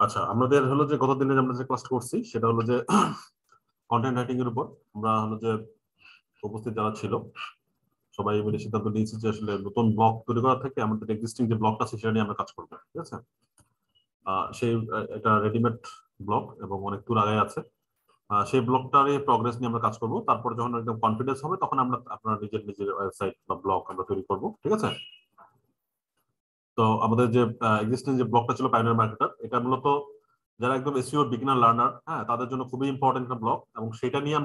আচ্ছা, আমাদের হলো যে গত দিনে আমরা যে ক্লাসটা করছি সেটা হলো যে কন্টেন্ট রাইটিং এর উপর। আমরা হলো যে উপস্থিত যারা ছিল সবাই মিলে সিদ্ধান্ত নিয়েছি যে আসলে নতুন ব্লগ তৈরি করা থেকে আমাদের এক্সিস্টিং যে ব্লগটা আছে সেটা নিয়ে আমরা কাজ করবো, ঠিক আছে। সেই একটা রেডিমেড ব্লগ এবং অনেক দূর আগে আছে। সেই ব্লগটার প্রগ্রেস নিয়ে আমরা কাজ করব। তারপর যখন একদম কনফিডেন্স হবে তখন আমরা আপনার নিজের নিজের ওয়েবসাইট বা ব্লগ আমরা তৈরি করব, ঠিক আছে। তো আমাদের যে এক্সিস্টিং যে ব্লগটা ছিল পাইওনিয়ার মার্কেটার, এটা মূলত যারা একদম এসইও বিগিনার লার্নার, হ্যাঁ, তাদের জন্য খুবই ইম্পর্টেন্ট একটা ব্লগ এবং সেটা দিয়ে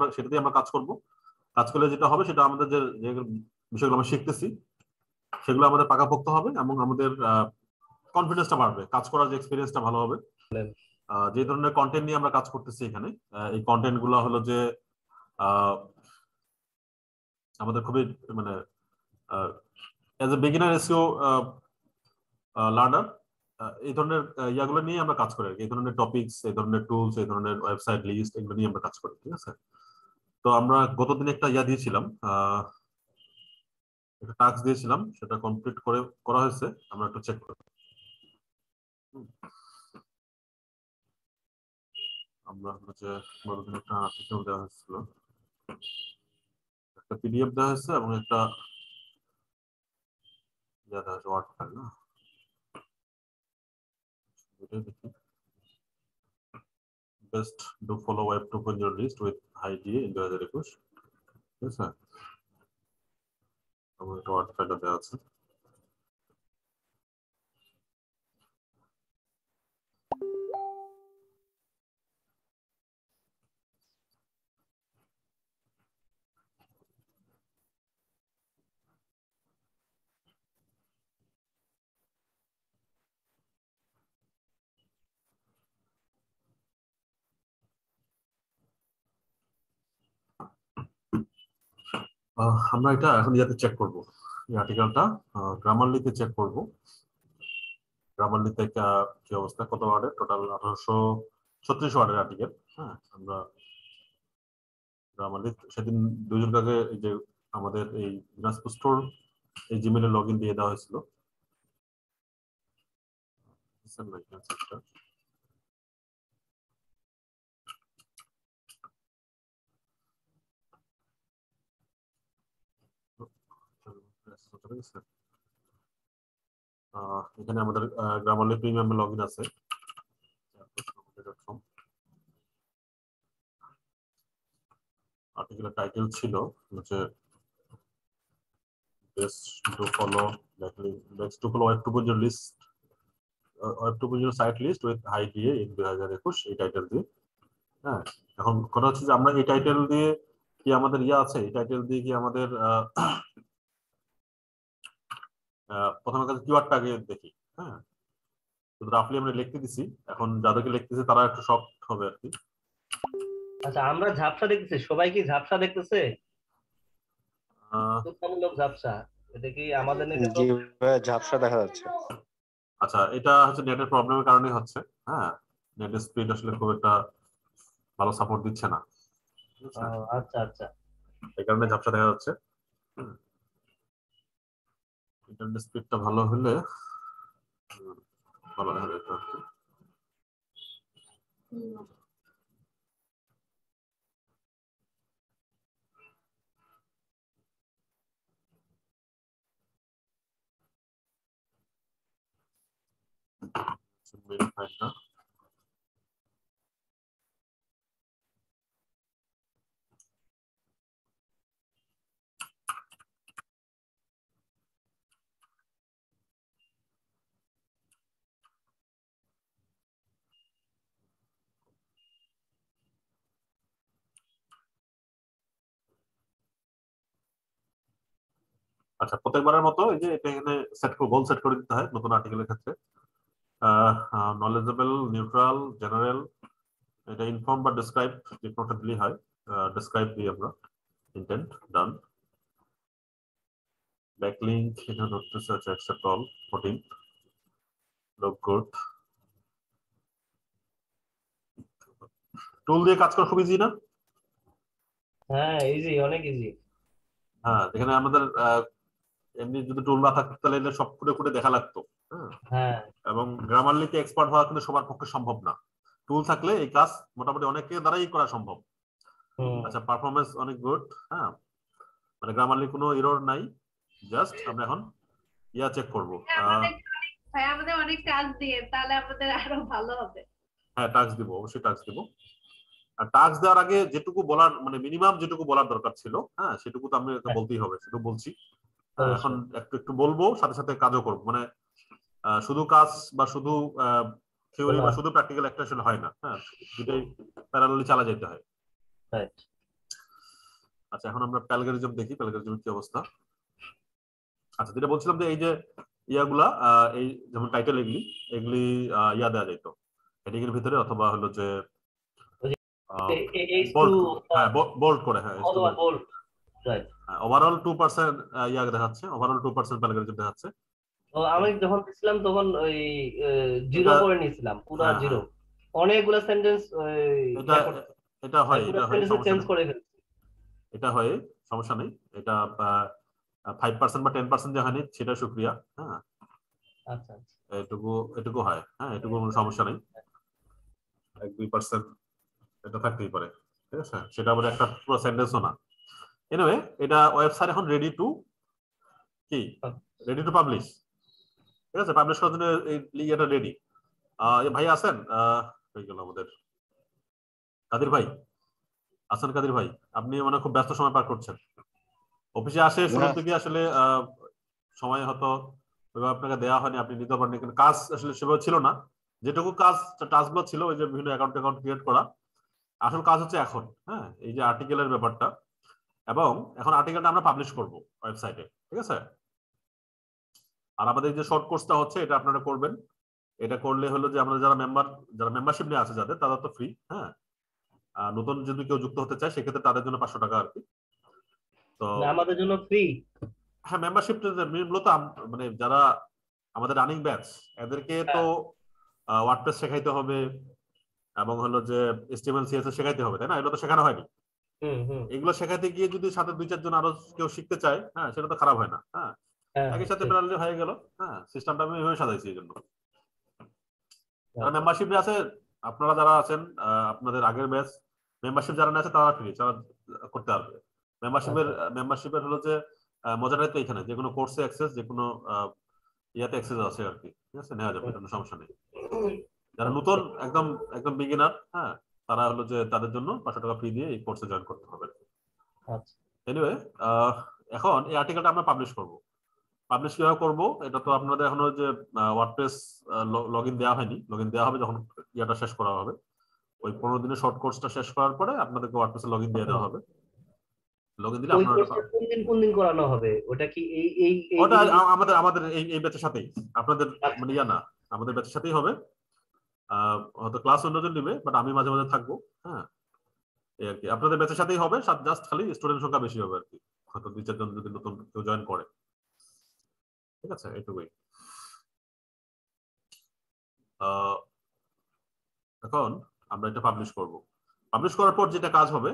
আমরা কাজ করব। কাজ করলে যেটা হবে সেটা আমাদের যে যে বিষয়গুলো আমরা শিখতেছি সেগুলো আমাদের পাকাপোক্ত হবে এবং আমাদের কনফিডেন্সটা বাড়বে, কাজ করার যে এক্সপিরিয়েন্সটা ভালো হবে। যে ধরনের কন্টেন্ট নিয়ে আমরা কাজ করতেছি এখানে, এই কন্টেন্ট গুলো হলো যে আহ, আমাদের খুবই মানে as a beginner SEO learner এই ধরনের ইয়াগুলো নিয়ে আমরা কাজ করি আর কি। এই ধরনের টপিকস, এই ধরনের টুলস, এই ধরনের ওয়েবসাইট লিস্ট, এগুলো নিয়ে আমরা কাজ করি, ঠিক আছে। তো আমরা গতদিন একটা ইয়া দিয়েছিলাম, একটা টাস্ক দিয়েছিলাম, সেটা কমপ্লিট করে করা হয়েছে। আমরা একটু চেক করি। আমরা হচ্ছে গতদিন একটা আর্টিকেল দেওয়া হয়েছিল, একটা পিডিএফ দেওয়া হয়েছে এবং একটা ইয়া দেওয়া হয়েছে, ওয়ার্ড ফাইল না, এটাই দেখি। Best do follow web 2.0 list with high DA in 2021, ঠিক আছে। আমার একটা ওয়ার্ড ফাইলটা দেওয়া আছে। আমরা এটা এখন ইয়াতে চেক করবো, এই আর্টিকেলটা গ্রামারলিতে চেক করবো। গ্রামারলিতে কি অবস্থা, কত ওয়ার্ডের টোটাল? 1836 ওয়ার্ডের আর্টিকেল। হ্যাঁ, আমরা গ্রামারলি সেদিন দুজন কাকে এই যে আমাদের এই দিনাজপুর স্টোর এই জিমেলে লগ ইন দিয়ে দেওয়া হয়েছিল। এখানে আমাদের গ্রামারলি প্রিমিয়াম লগ ইন আছে। আর্টিকেলের টাইটেল ছিল হচ্ছে best to follow best to follow web 2.0 list, web 2.0 site list with high DA in 2021, এই টাইটেল দিয়ে। হ্যাঁ, এখন কথা হচ্ছে যে আমরা এই টাইটেল দিয়ে কি আমাদের ইয়ে আছে, এই টাইটেল দিয়ে কি আমাদের প্রথমে কাছে কিওয়ার্ডটা আগে দেখি। হ্যাঁ, রাফলি আমরা লিখতে দিছি, এখন যাদেরকে লিখতেছি তারা একটু শক হবে আর কি। আচ্ছা, আমরা ঝাপসা দেখতেছি, সবাই কি ঝাপসা দেখতেছে? আহ, তুলনামূলক ঝাপসা। এটা কি আমাদের জি নেটওয়ার্ক? ভাইয়া, ঝাপসা দেখা যাচ্ছে। আচ্ছা, এটা হচ্ছে নেটের প্রবলেমের কারণে হচ্ছে। হ্যাঁ, নেটের স্পিড আসলে খুব একটা ভালো সাপোর্ট দিচ্ছে না, ঠিক আছে। আচ্ছা আচ্ছা। এই কারণে ঝাপসা দেখা যাচ্ছে। ইন্টারনেট স্পিডটা ভালো হলে ভালো দেখা যেত আর কি। মেইন ফাইলটা আচ্ছা, প্রত্যেকবারের মতো এই যে এটা এখানে গোল সেট করে দিতে হয় নতুন আর্টিকেলের ক্ষেত্রে। নলেজেবল, নিউট্রাল, জেনারেল, এটা ইনফর্ম বা ডিসক্রাইব যে কোনোটা দিলেই হয়। ডিসক্রাইব দিয়ে আমরা ইন্টেন্ট ডান। ব্যাকলিংক এখানে ধরতেছে, আচ্ছা অ্যাকসেপ্ট অল 14, লুক গুড। টুল দিয়ে কাজ করা খুব ইজি না? হ্যাঁ, ইজি, অনেক ইজি। হ্যাঁ, এখানে আমাদের এমনি যদি টুল না থাকতো তাহলে এটা সব খুঁটে খুঁটে দেখা লাগতো। হ্যাঁ, হ্যাঁ। এবং এবং গ্রামারলিতে এক্সপার্ট হওয়া কিন্তু সবার পক্ষে সম্ভব না। টুল থাকলে এই কাজ মোটামুটি অনেকের দ্বারাই করা সম্ভব। আচ্ছা, পারফরমেন্স অনেক গুড। হ্যাঁ, মানে গ্রামারলি কোনো এরর নাই। জাস্ট আমরা এখন ইয়া চেক করবো। ভাই আমাদের অনেক কাজ দিয়ে, তাহলে আমাদের আরো ভালো হবে। হ্যাঁ, টাস্ক দিব, অবশ্যই টাস্ক দিব। আর টাস্ক দেওয়ার আগে যেটুকু বলার, মানে মিনিমাম যেটুকু বলার দরকার ছিল, হ্যাঁ সেটুকু তো আমি বলতেই হবে, সেটুকু বলছি। এখন একটু একটু বলবো, সাথে সাথে কাজও করবো। মানে শুধু কাজ বা শুধু থিওরি বা শুধু প্র্যাকটিক্যাল একটা আসলে হয় না। হ্যাঁ, দুটোই প্যারালালি চালা যেতে হয়। আচ্ছা, এখন আমরা প্যালগারিজম দেখি, প্যালগারিজমের কি অবস্থা। আচ্ছা, যেটা বলছিলাম যে এই যে ইয়াগুলা, এই যেমন টাইটেল, এগুলি ইয়া দেওয়া যেত হেডিং এর ভিতরে, অথবা হলো যে বোল্ড করে। হ্যাঁ, ওভারঅল 2% ইয়া দেখাচ্ছে, ওভারঅল 2% প্যালগারিজম দেখাচ্ছে। আমি যখন দিছিলাম তখন ওই 0 করে নিয়েছিলাম, পুরো 0। অনেকগুলো সেন্টেন্স এটা হয়, চেঞ্জ করে ফেলছি। এটা হয়, সমস্যা নেই। এটা 5% বা 10% যে হয়নি, সেটা শুকরিয়া। হ্যাঁ, আচ্ছা, এটুকু হয়। হ্যাঁ, এটুকু কোনো সমস্যা নেই। 1-2% এটা থাকতেই পারে, ঠিক আছে। সেটা আবার একটা পুরো সেন্টেন্সও না। এনিওয়ে, এটা ওয়েবসাইট এখন রেডি টু পাবলিশ। ঠিক আছে, পাবলিশ করার জন্য এই এটা রেডি। ভাই আছেন? হয়ে গেল আমাদের কাদির ভাই আছেন। কাদির ভাই, আপনি মানে খুব ব্যস্ত সময় পার করছেন। অফিসে আসে শুরুর দিকে আসলে সময় হয়তো ওইভাবে আপনাকে দেওয়া হয়নি, আপনি নিতে পারেননি, কিন্তু কাজ আসলে সেভাবে ছিল না। যেটুকু কাজ, টাস্কগুলো ছিল ওই যে বিভিন্ন অ্যাকাউন্ট ক্রিয়েট করা, আসল কাজ হচ্ছে এখন। হ্যাঁ, এই যে আর্টিকেলের ব্যাপারটা, এবং এখন আর্টিকেলটা আমরা পাবলিশ করব ওয়েবসাইটে, ঠিক আছে। আর আমাদের যে শর্ট কোর্সটা হচ্ছে, এটা আপনারা করবেন। এটা করলে হলো যে আমরা যারা মেম্বারশিপ নিয়ে আছে যাদের, তারা তো ফ্রি। হ্যাঁ, নতুন যদি কেউ যুক্ত হতে চায় সেক্ষেত্রে তাদের জন্য 500 টাকা আর কি। তো আমাদের জন্য ফ্রি। হ্যাঁ, মেম্বারশিপ মূলত মানে যারা আমাদের রানিং ব্যাচ, এদেরকে তো ওয়ার্ডপ্রেস শেখাইতে হবে, এবং হলো যে HTML CSS শেখাইতে হবে, তাই না? এগুলো তো শেখানো হয়নি। এগুলো শেখাতে গিয়ে যদি সাথে 2-4 জন আরো কেউ শিখতে চায়, হ্যাঁ, সেটা তো খারাপ হয় না। হ্যাঁ, একই সাথে প্যারালালি হয়ে গেল। হ্যাঁ, সিস্টেমটা আমি এভাবে সাজাইছি এই জন্য। যারা মেম্বারশিপে আছে, আপনারা যারা আছেন, আপনাদের আগের ব্যাচ, মেম্বারশিপ যারা আছে তারা ফ্রি, তারা করতে পারবে। মেম্বারশিপের হলো যে মজাটাই তো এখানে, যে কোনো কোর্সে অ্যাক্সেস, যে কোনো ইয়াতে অ্যাক্সেস আছে আর কি। ঠিক আছে, নেওয়া যাবে, কোনো সমস্যা নেই। যারা নতুন, একদম একদম বিগিনার, হ্যাঁ, তারা হলো যে তাদের জন্য 500 টাকা ফি দিয়ে এই কোর্সে জয়েন করতে হবে। এনিওয়ে, এখন এই আর্টিকেলটা আমরা পাবলিশ করব। পাবলিশ কিভাবে করবো, এটা তো আপনাদের এখনো যে ওয়ার্ডপ্রেস লগইন দেওয়া হয়নি। লগইন দেওয়া হবে যখন ইয়াটা শেষ করা হবে। ওই 15 দিনের শর্ট কোর্সটা শেষ করার পরে আপনাদেরকে ওয়ার্ডপ্রেসে লগইন দিয়ে দেওয়া হবে। লগইন দিলে আপনারা কোন দিন করানো হবে? ওটা কি এই ওটা আমাদের এই ব্যাচের সাথেই, আপনাদের মানে ইয়া না, আমাদের ব্যাচের সাথেই হবে। হয়তো ক্লাস অন্যজন নেবে, বাট আমি মাঝে মাঝে থাকবো। হ্যাঁ, এই আর কি, আপনাদের ব্যাচের সাথেই হবে। জাস্ট খালি স্টুডেন্ট সংখ্যা বেশি হবে আর কি, হয়তো 2-4 জন যদি নতুন কেউ জয়েন করে। ঠিক আছে, এইটুকুই। এখন আমরা এটা পাবলিশ করব। পাবলিশ করার পর যেটা কাজ হবে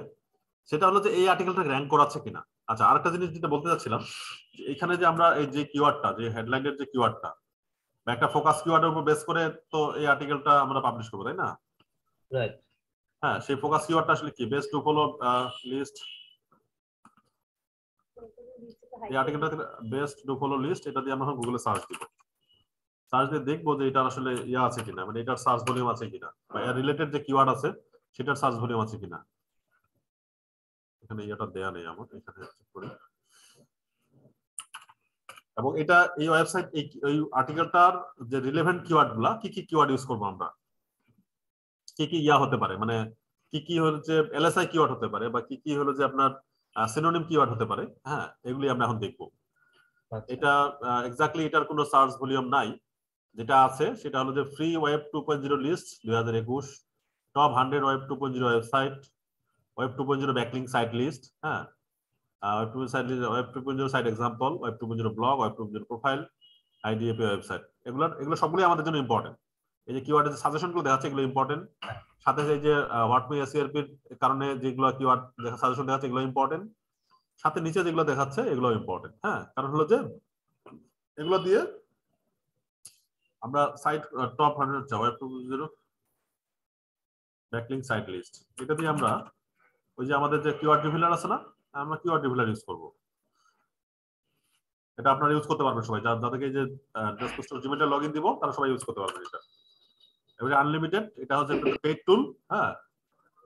সেটা হলো যে এই আর্টিকেলটা র্যাঙ্ক করাচ্ছে কিনা। আচ্ছা, আরেকটা জিনিস যেটা বলতে চাচ্ছিলাম, এখানে যে আমরা এই যে কিওয়ার্ডটা, যে হেডলাইনের যে কিওয়ার্ডটা বা একটা ফোকাস কিওয়ার্ডের উপর বেস করে তো এই আর্টিকেলটা আমরা পাবলিশ করবো, তাই না? রাইট। হ্যাঁ, সেই ফোকাস কিওয়ার্ডটা আসলে কি? Best to follow list. এই আর্টিকেলটা বেস্ট টু ফলো লিস্ট, এটা দিয়ে আমরা গুগলে সার্চ দিব। সার্চ দিয়ে দেখবো যে এটা আসলে ইয়া আছে কিনা, মানে এটার সার্চ ভলিউম আছে কিনা, বা এর রিলেটেড যে কিওয়ার্ড আছে সেটার সার্চ ভলিউম আছে কিনা। এখানে ইয়াটা দেয়া নেই আমার, এখানে চেক করি। এবং এটা এই ওয়েবসাইট, এই আর্টিকেলটার যে রিলেভেন্ট কিওয়ার্ড গুলা, কি কি কিওয়ার্ড ইউজ করবো আমরা, কি কি ইয়া হতে পারে, মানে কি কি হচ্ছে LSI কিওয়ার্ড হতে পারে, বা কি কি হলো যে আপনার সিনোনিম কিওয়ার্ড হতে পারে। হ্যাঁ, এগুলি আমরা এখন দেখবো। এটা এক্স্যাক্টলি এটার কোনো সার্চ ভলিউম নাই। যেটা আছে সেটা হলো যে free web 2.0 list 2021, top 100 web 2.0 website, web 2.0 backlink site list. হ্যাঁ, web 2.0 site example, web 2.0 blog, web 2.0 profile, IDFA website. এগুলো সবগুলোই আমাদের জন্য ইম্পর্টেন্ট। এই যে কিওয়ার্ডের যে সাজেশনগুলো দেখাচ্ছে এগুলো ইম্পর্টেন্ট। সাথে এই যে হোয়াটমি SERP-র কারণে যেগুলো কিওয়ার্ড সাজেশন দেখাচ্ছে এগুলো ইম্পর্টেন্ট। সাথে নিচে যেগুলো দেখাচ্ছে এগুলো ইম্পর্টেন্ট। হ্যাঁ, কারণ হলো যে এগুলো দিয়ে আমরা সাইট টপ 100 চাও ওয়েব 2.0 ব্যাকলিংক সাইট লিস্ট, এটা দিয়ে আমরা ওই যে আমাদের যে কিওয়ার্ড রিভিলার আছে না, আমরা কিওয়ার্ড রিভিলার ইউজ করব। এটা আপনারা ইউজ করতে পারবেন সবাই, যাদেরকে যে জিমেইলে লগইন দিব তারা সবাই ইউজ করতে পারবেন এটা। এবারে আনলিমিটেড, এটা হচ্ছে একটা পেইড টুল, হ্যাঁ,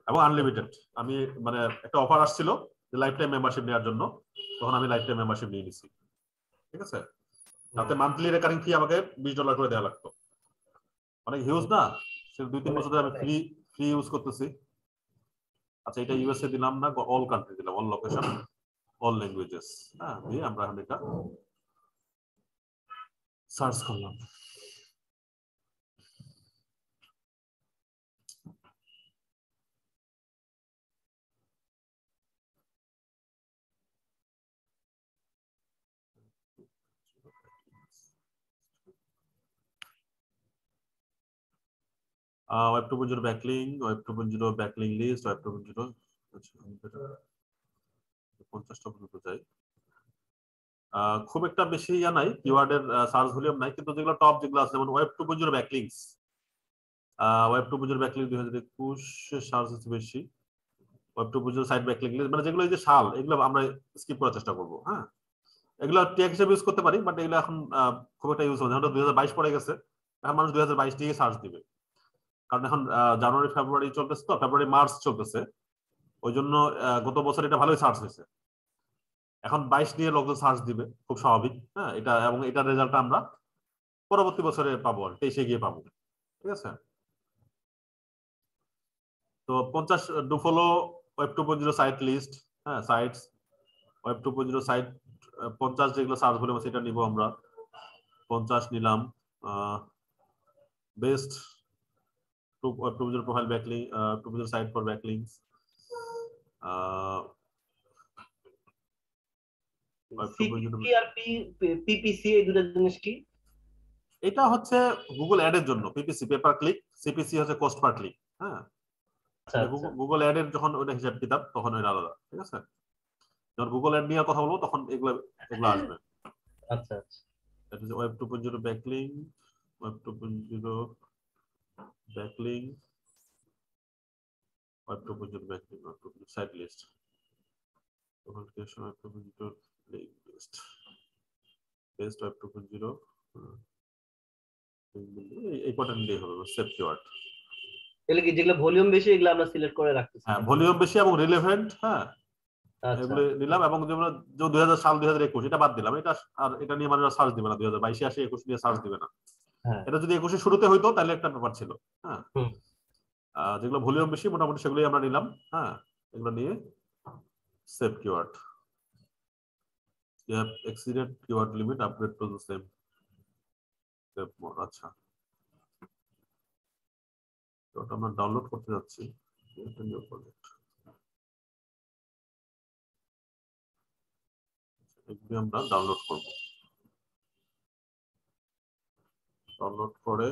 এবং আনলিমিটেড। আমি মানে একটা অফার আসছিল যে লাইফ টাইম মেম্বারশিপ নেওয়ার জন্য, তখন আমি লাইফ টাইম মেম্বারশিপ নিয়ে নিছি, ঠিক আছে। তাতে মান্থলি রেকারিং ফি আমাকে $20 করে দেওয়া লাগতো, অনেক হিউজ না, সে 2-3 বছর ধরে আমি ফ্রি ইউজ করতেছি। আচ্ছা, এটা ইউএসএ দিলাম না, অল কান্ট্রি দিলাম, অল লোকেশন, অল ল্যাঙ্গুয়েজেস, হ্যাঁ, দিয়ে আমরা এখন এটা সার্চ করলাম। Web 2.0 backlink, web 2.0 backlink list, web 2.0, আচ্ছা 50টা পর্যন্ত যাই। খুব একটা বেশি ইয়া নাই, কিওয়ার্ডের সার্চ ভলিউম নাই, কিন্তু যেগুলো টপ যেগুলো আছে, যেমন web 2.0 backlinks, web 2.0 backlink 2021 search হচ্ছে বেশি। ওয়েব 2.0 সাইট ব্যাকলিং লিস্ট, মানে যেগুলো এই যে সাল, এগুলো আমরা স্কিপ করার চেষ্টা করব, হ্যাঁ। এগুলো ট্যাগ হিসেবে ইউজ করতে পারি, বাট এগুলো এখন খুব একটা ইউজ হয় না, 2022 পড়ে গেছে, এখন মানুষ 2022 দিয়ে সার্চ দিবে, কারণ এখন জানুয়ারি ফেব্রুয়ারি চলতেছে, তো ফেব্রুয়ারি মার্চ চলতেছে, ওই জন্য গত বছর এটা ভালোই সার্চ হয়েছে। এখন 22 নিয়ে লোকজন সার্চ দিবে, খুব স্বাভাবিক, হ্যাঁ, এটা এবং এটার রেজাল্ট আমরা পরবর্তী বছরে পাবো, আর 23-এ গিয়ে পাবো, ঠিক আছে। তো 50 do follow web 2.0 site list, হ্যাঁ, সাইটস ওয়েব 2.0 সাইট 50 যেগুলো সার্চ ভলিউম সেটা নিব আমরা, 50 নিলাম। Best web 2.0 profile backlink, 2.0 site for backlinks, CPC আর পিপিসি এই দুটো জিনিস কি? এটা হচ্ছে গুগল অ্যাড এর জন্য, পিপিসি পেপার ক্লিক, সিপিসি হচ্ছে কস্ট পার ক্লিক, হ্যাঁ। গুগল অ্যাড এর যখন ওটা হিসাব কিতাব, তখন ওটা আলাদা, ঠিক আছে। যখন গুগল অ্যাড নিয়ে কথা বলবো তখন এগুলো আসবে। আচ্ছা আচ্ছা, এটা হচ্ছে web 2.0 backlink, web 2.0 backlink, web 2.0 backlink, web 2.0 site list, web 2.0 list, best web 2.0, এই কটা নিলেই হবে, সেভ কিওয়ার্ড। এগুলো কি যেগুলো ভলিউম বেশি এগুলো আমরা সিলেক্ট করে রাখতেছি? হ্যাঁ, ভলিউম বেশি এবং রিলেভেন্ট, হ্যাঁ, আচ্ছা এগুলো নিলাম। এবং যেমন 2000 সাল 2021 এটা বাদ দিলাম, এটা আর এটা নিয়ে মানুষ সার্চ দিবে না, 2022 আসে 21 নিয়ে সার্চ দিবে না। হ্যাঁ, এটা যদি 21 শুরুতে হইতো তাহলে একটা ব্যাপার ছিল, হ্যাঁ। যেগুলো ভলিউম বেশি মোটামুটি সেগুলোই আমরা নিলাম, হ্যাঁ। এগুলো নিয়ে save keyword, you have exceeded keyword limit, upgrade to the same save more, আচ্ছা। তো ওটা আমরা ডাউনলোড করতে যাচ্ছি, এটা নিউ প্রজেক্ট, এগুলো আমরা ডাউনলোড করব। ডাউনলোড করে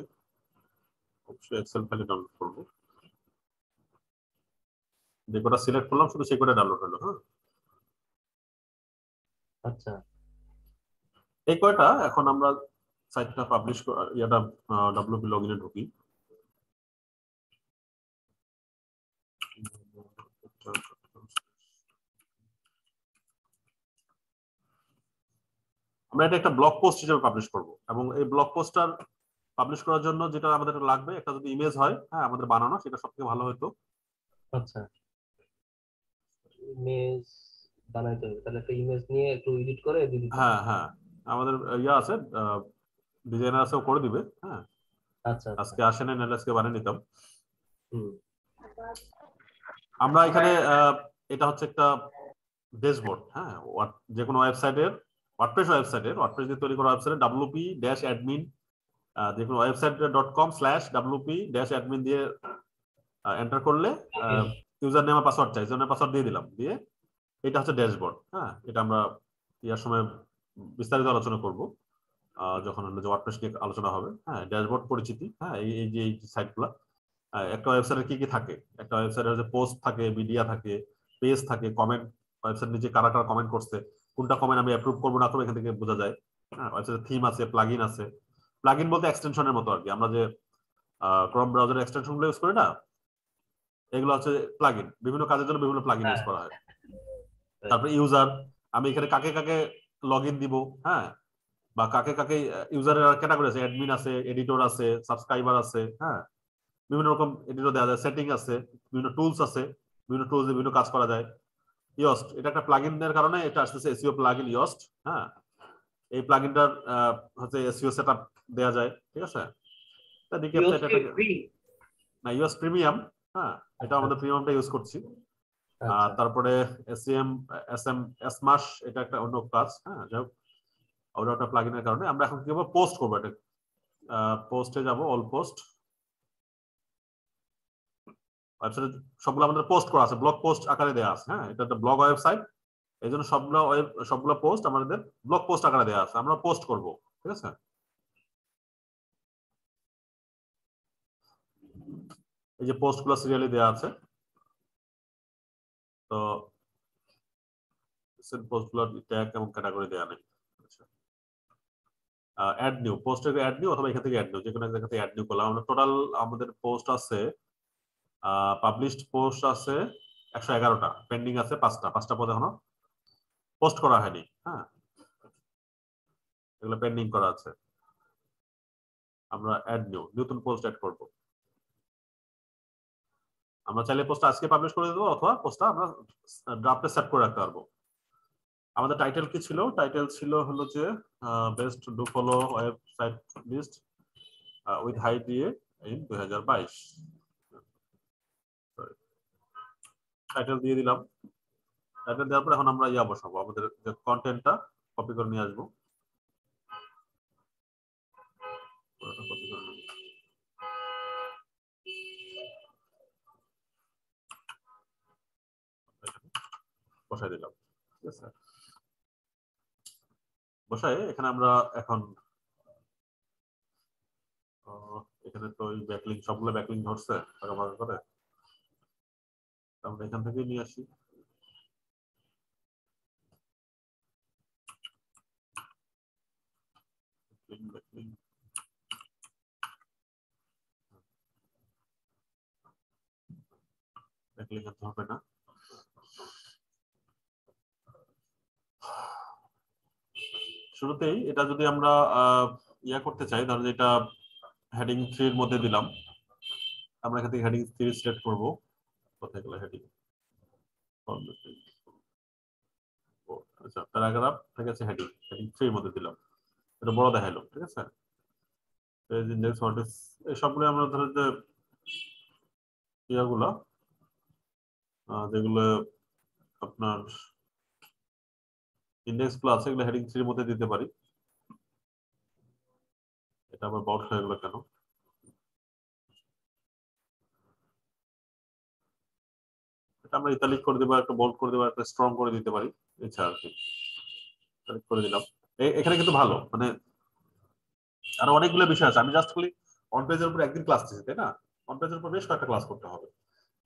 অবশ্যই এক্সেল ফাইলে ডাউনলোড করব, যে কোটা সিলেক্ট করলাম শুধু সেই কোটা ডাউনলোড হলো, হ্যাঁ। আচ্ছা, এই কয়টা এখন আমরা সাইটটা পাবলিশ ইয়াটা ডব্লিউপি লগইনে ঢুকি। আমরা এটা একটা ব্লগ পোস্ট হিসেবে পাবলিশ করব, এবং এই ব্লগ পোস্টটার পাবলিশ করার জন্য যেটা আমাদের লাগবে, একটা যদি ইমেজ হয়, হ্যাঁ, আমাদের বানানো, সেটা সবথেকে ভালো হতো। আচ্ছা, ইমেজ বানাইতে হবে, তাহলে একটা ইমেজ নিয়ে একটু এডিট করে দিয়ে দিতে হবে। হ্যাঁ হ্যাঁ, আমাদের ইয়া আছে, ডিজাইনার আছে, ও করে দিবে, হ্যাঁ। আচ্ছা আচ্ছা, আজকে আসে না, নাহলে আজকে বানিয়ে নিতাম। হুম, আমরা এখানে এটা হচ্ছে একটা ড্যাশবোর্ড, হ্যাঁ, যে কোনো ওয়েবসাইটের, ওয়ার্ডপ্রেস দিয়ে তৈরি করা ওয়েবসাইটে wp-admin, যে কোনো website.com/wp-admin দিয়ে এন্টার করলে ইউজার নেম আর পাসওয়ার্ড চাই, ইউজার নেম পাসওয়ার্ড দিয়ে দিলাম, দিয়ে এটা হচ্ছে ড্যাশবোর্ড, হ্যাঁ। এটা আমরা ইয়ার সময় বিস্তারিত আলোচনা করব, যখন হলো যে ওয়ার্ডপ্রেস নিয়ে আলোচনা হবে, হ্যাঁ। ড্যাশবোর্ড পরিচিতি, হ্যাঁ, এই যে এই সাইটগুলো, একটা ওয়েবসাইটে কি কি থাকে, একটা ওয়েবসাইটে হচ্ছে পোস্ট থাকে, মিডিয়া থাকে, পেজ থাকে, কমেন্ট, ওয়েবসাইট নিচে কারা কারা কমেন্ট করছে, কোনটা কমেন্ট আমি অ্যাপ্রুভ করবো না করবো এখান থেকে বোঝা যায়, হ্যাঁ। ওয়েবসাইটে থিম আছে, প্লাগইন আছে, প্লাগইন বলতে এক্সটেনশনের মতো আর কি, আমরা যে ক্রোম ব্রাউজারের এক্সটেনশন গুলো ইউজ করি না, এগুলো হচ্ছে প্লাগইন, বিভিন্ন কাজের জন্য বিভিন্ন প্লাগইন ইউজ হ্যাঁ করা হয়। তারপরে ইউজার, আমি এখানে কাকে কাকে লগ ইন দিব, হ্যাঁ, বা কাকে কাকে ইউজারের ক্যাটাগরি আছে, অ্যাডমিন আছে, এডিটর আছে, সাবস্ক্রাইবার আছে, হ্যাঁ, বিভিন্ন রকম এডিটর দেওয়া যায়, সেটিং আছে, বিভিন্ন টুলস আছে, বিভিন্ন টুলস দিয়ে বিভিন্ন কাজ করা যায়। ইয়স্ট, এটা একটা প্লাগইনের কারণে এটা আসতেছে এসইও প্লাগইন ইয়স্ট, হ্যাঁ, এই প্লাগইনটার হচ্ছে এসইও সেটআপ দেওয়া যায়, ঠিক আছে। তা দেখি আপনি এটা ফ্রি। না, ইউএস প্রিমিয়াম, হ্যাঁ, এটা আচ্ছা আমাদের প্রিমিয়ামটা ইউজ করছি। আর আচ্ছা। তারপরে এসএম এসএম এসমাশ, এটা একটা অন্য কাজ, হ্যাঁ, যাই হোক, ওটা একটা প্লাগইনের কারণে আমরা এখন কি করবো, পোস্ট করবো এটা, পোস্টে যাব, অল পোস্ট, ওয়েবসাইটে সবগুলো আমাদের পোস্ট করা আছে, ব্লগ পোস্ট আকারে দেওয়া আছে, হ্যাঁ, এটা একটা ব্লগ ওয়েবসাইট, এই জন্য সবগুলো পোস্ট আমাদের ব্লগ পোস্ট আকারে দেওয়া আছে, আমরা পোস্ট করব, ঠিক আছে। এই যে পোস্ট গুলো সিরিয়ালি দেওয়া আছে, তো পোস্ট গুলো ট্যাগ এবং ক্যাটাগরি দেওয়া নেই। অ্যাড নিউ, পোস্ট থেকে অ্যাড নিউ, অথবা এখান থেকে অ্যাড নিউ, যে কোনো এক জায়গা থেকে অ্যাড নিউ করলাম। আমরা টোটাল আমাদের পোস্ট আছে, পাবলিশড পোস্ট আছে 111টা, পেন্ডিং আছে 5টা পোস্ট এখনো পোস্ট করা হয়নি, হ্যাঁ, এগুলো পেন্ডিং করা আছে। আমরা অ্যাড নিউ, নতুন পোস্ট অ্যাড করব। আমরা চাইলে পোস্টটা আজকে পাবলিশ করে দেবো, অথবা পোস্টটা আমরা ড্রাফটে সেট করে রাখতে পারবো। আমাদের টাইটেল কি ছিল? টাইটেল ছিল হলো যে best do follow website list with high DA in 2022, title দিয়ে দিলাম। টাইটেল দেওয়ার পর এখন আমরা বসাবো, আমাদের যে কন্টেন্টটা কপি করে নিয়ে আসবো, কপি করে নিয়ে বসাই দিলাম, ঠিক আছে। বসাই এখানে আমরা এখন এখানে তো ওই ব্যাকলিং, সবগুলো ব্যাকলিং ধরছে ভাগ ভাগ করে, আমরা এখান থেকে নিয়ে আসি। ব্যাকলিং ব্যাকলিং আনতে হবে না। শুরুতেই এটা যদি আমরা করতে চাই, তাহলে এটা হেডিং 3 এর মধ্যে দিলাম, আমরা এখান থেকে হেডিং 3 সিলেক্ট করব, কোথায় গেল হেডিং, আচ্ছা, প্যারাগ্রাফ ঠিক আছে, হেডিং 3 এর মধ্যে দিলাম, এটা বড় দেখাইলো, ঠিক আছে। পেজ ইন্ডেক্স হোয়াট ইজ, এই সবগুলো আমরা ধরে যে ইয়াগুলো যেগুলো আপনার ইন্ডেক্স গুলো আছে, এগুলো হেডিং 3 এর মধ্যে দিতে পারি। এটা আবার বড় হয়ে গেল কেন? এটা আমরা ইতালিক করে দেবো, একটা বোল্ড করে দেবো, একটা স্ট্রং করে দিতে পারি, ইচ্ছা আর কি। ইতালিক করে দিলাম। এখানে কিন্তু ভালো, মানে আরো অনেকগুলো বিষয় আছে, আমি জাস্ট খালি অন পেজের উপর একদিন ক্লাস দিচ্ছি, তাই না? অন পেজের উপর বেশ কয়েকটা ক্লাস করতে হবে,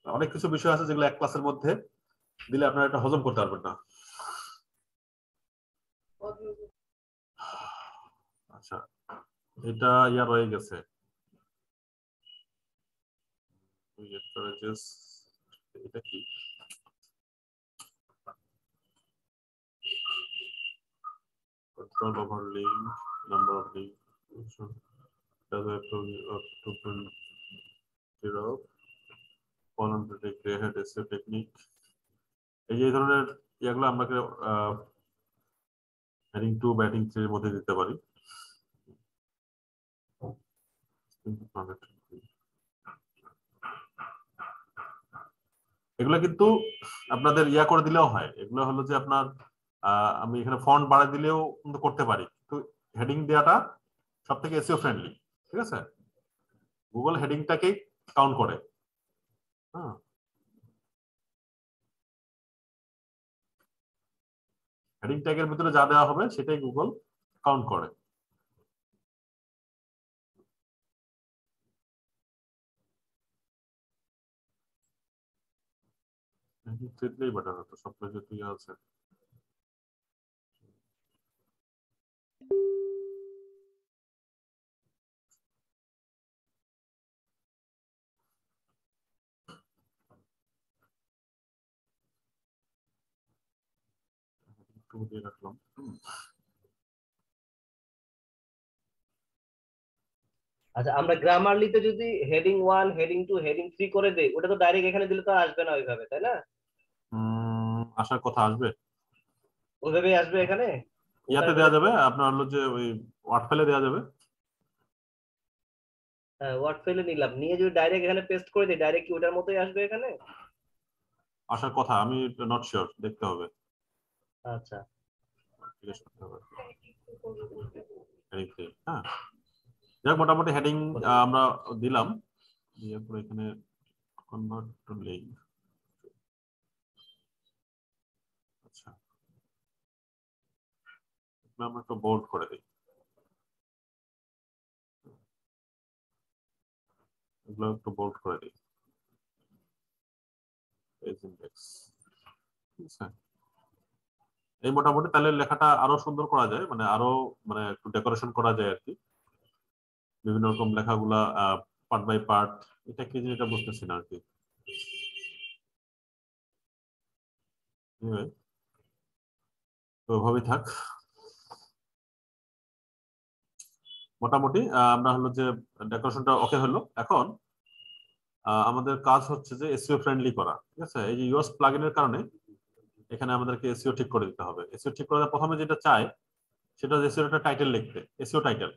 অনেক কিছু বিষয় আছে যেগুলো এক ক্লাসের মধ্যে দিলে আপনারা এটা হজম করতে পারবেন না। আচ্ছা, এটা রয়ে গেছে, এটা কি? Control over link, number of link, column created SEO technique, এই যে এই ধরনের ইয়েগুলো আমরা হেডিং 2 বা হেডিং 3 এর মধ্যে দিতে পারি। এগুলো কিন্তু আপনাদের করে দিলেও হয়, এগুলো হলো যে আপনার আমি এখানে ফন্ট বাড়ায় দিলেও কিন্তু করতে পারি, তো হেডিং দেওয়াটা সব থেকে এসইও ফ্রেন্ডলি, ঠিক আছে। গুগল হেডিংটাকেই কাউন্ট করে, হ্যাঁ, হেডিং ট্যাগের ভিতরে যা দেওয়া হবে সেটাই গুগল কাউন্ট করে। বেটার হতো, সব কিছু আছে। দিয়ে রাখলাম। আচ্ছা, আমরা গ্রামারলিতে যদি হেডিং 1 হেডিং 2 হেডিং 3 করে দেই, ওটা তো ডাইরেক্ট এখানে দিলে তো আসবে না ওইভাবে, তাই না? আসার কথা আসবে, ওইভাবেই আসবে এখানে। ইয়াতে দেওয়া যাবে আপনার হলো যে ওই ওয়ার্ড ফাইলে দেওয়া যাবে। হ্যাঁ, ওয়ার্ড ফাইলে নিলাম, নিয়ে যদি ডাইরেক্ট এখানে পেস্ট করে দিই, ডাইরেক্ট কি ওটার মতোই আসবে এখানে? আসার কথা, আমি নট শিওর, দেখতে হবে, আচ্ছা, জিজ্ঞেস করতে হবে। হ্যাঁ, যাক মোটামুটি হেডিং আমরা দিলাম, দিয়ে পরে এখানে কনভার্ট টু লিঙ্ক। আচ্ছা, আমরা একটু বোল্ড করে দিই, এগুলো একটু বোল্ড করে দিই, পেজ ইন্ডেক্স। ঠিক আছে, এই মোটামুটি তাহলে লেখাটা আরো সুন্দর করা যায়, মানে আরো মানে একটু ডেকোরেশন করা যায় আর কি, বিভিন্ন রকম লেখাগুলা পার্ট বাই পার্ট। এটা কি জিনিস এটা বুঝতেছি না আর কি। Anyway, তো ওভাবেই থাক। মোটামুটি আমরা হলো যে ডেকোরেশনটা ওকে হলো। এখন আমাদের কাজ হচ্ছে যে এসইও ফ্রেন্ডলি করা। ঠিক আছে, এই যে ইউএস প্লাগইনের কারণে এখানে আমাদেরকে এসইও ঠিক করে দিতে হবে। এসইও ঠিক করে প্রথমে যেটা চাই সেটা হচ্ছে এসইও একটা টাইটেল লিখতে, এসইও টাইটেল।